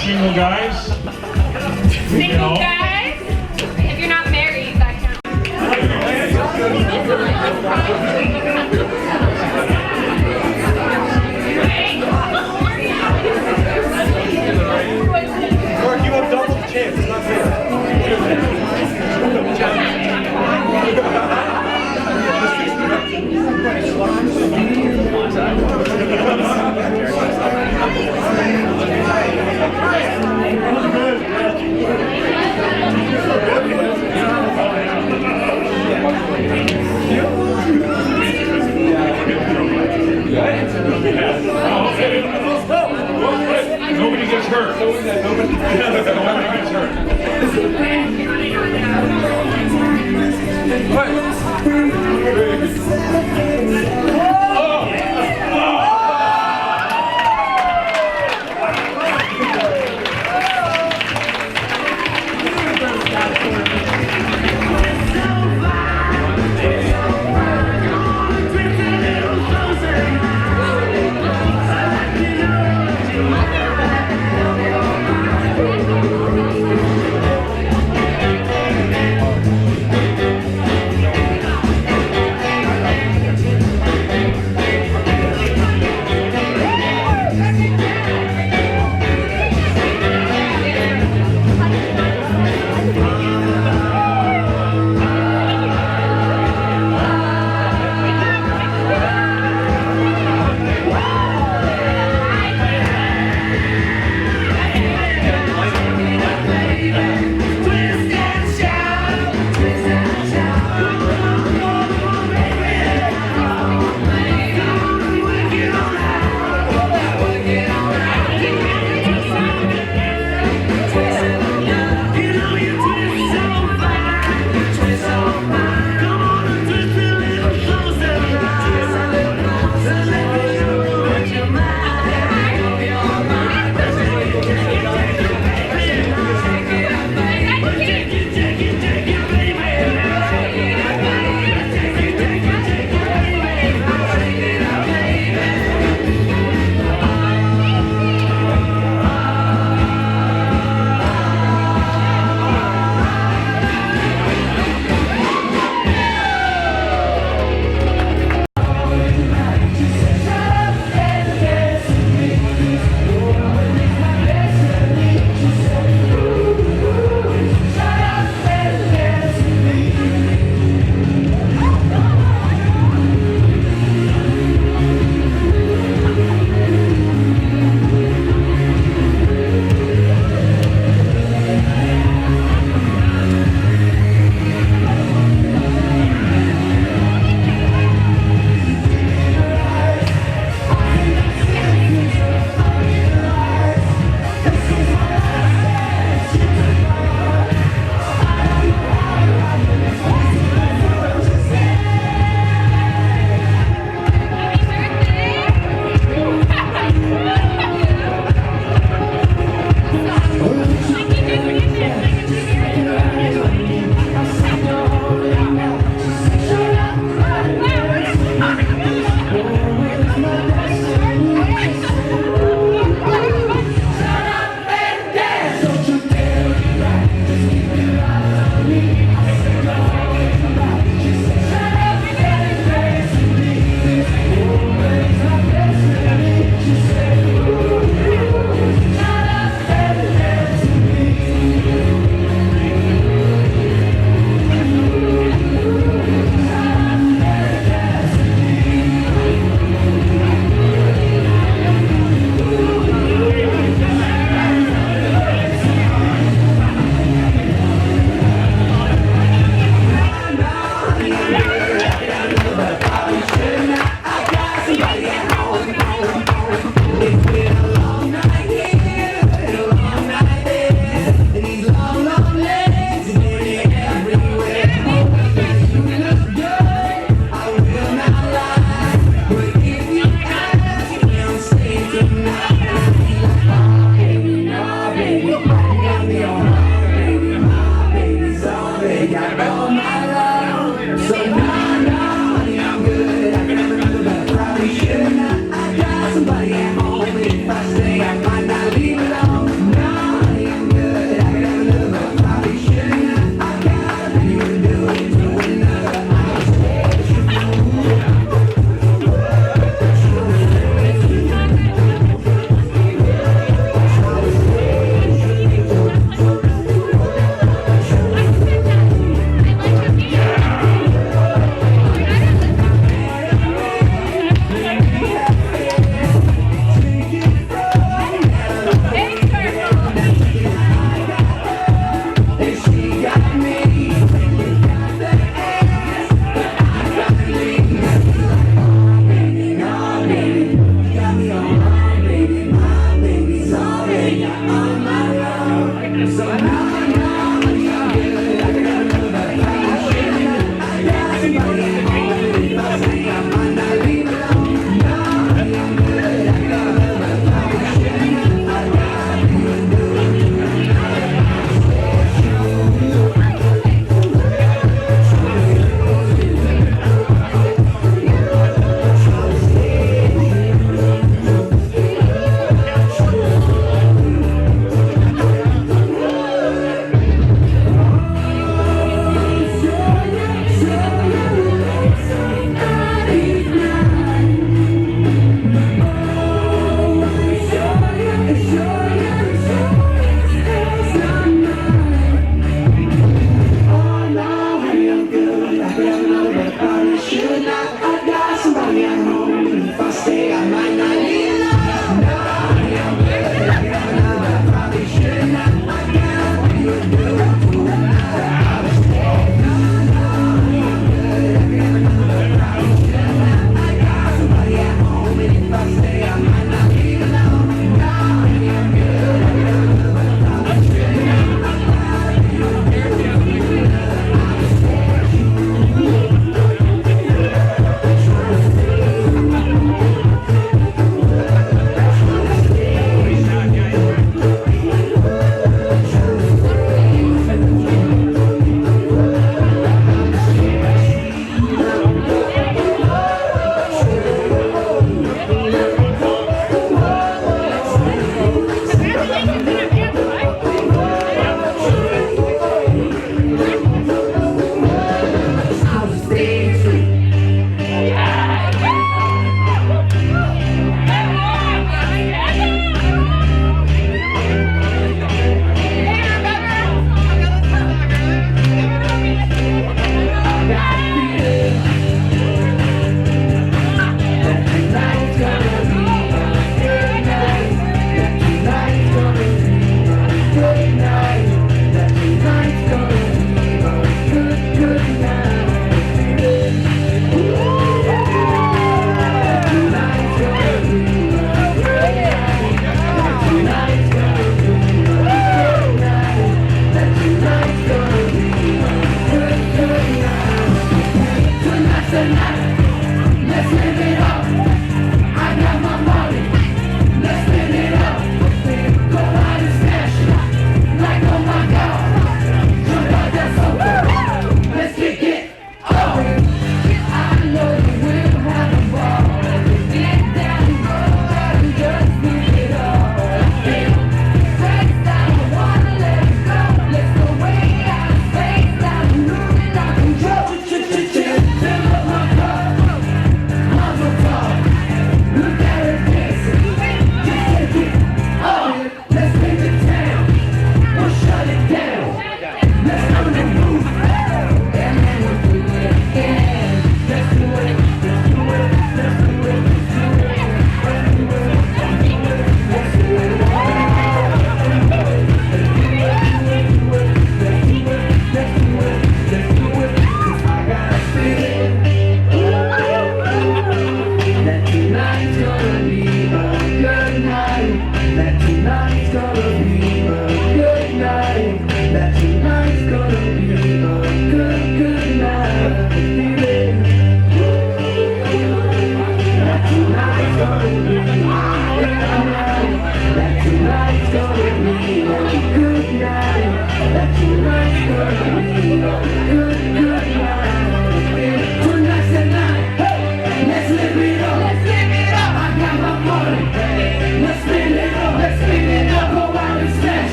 Single guys. Single guys? If you're not married, that counts. Mark, you have double the chance. It's not fair. Right. Knowing that nobody gets hurt.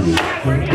Work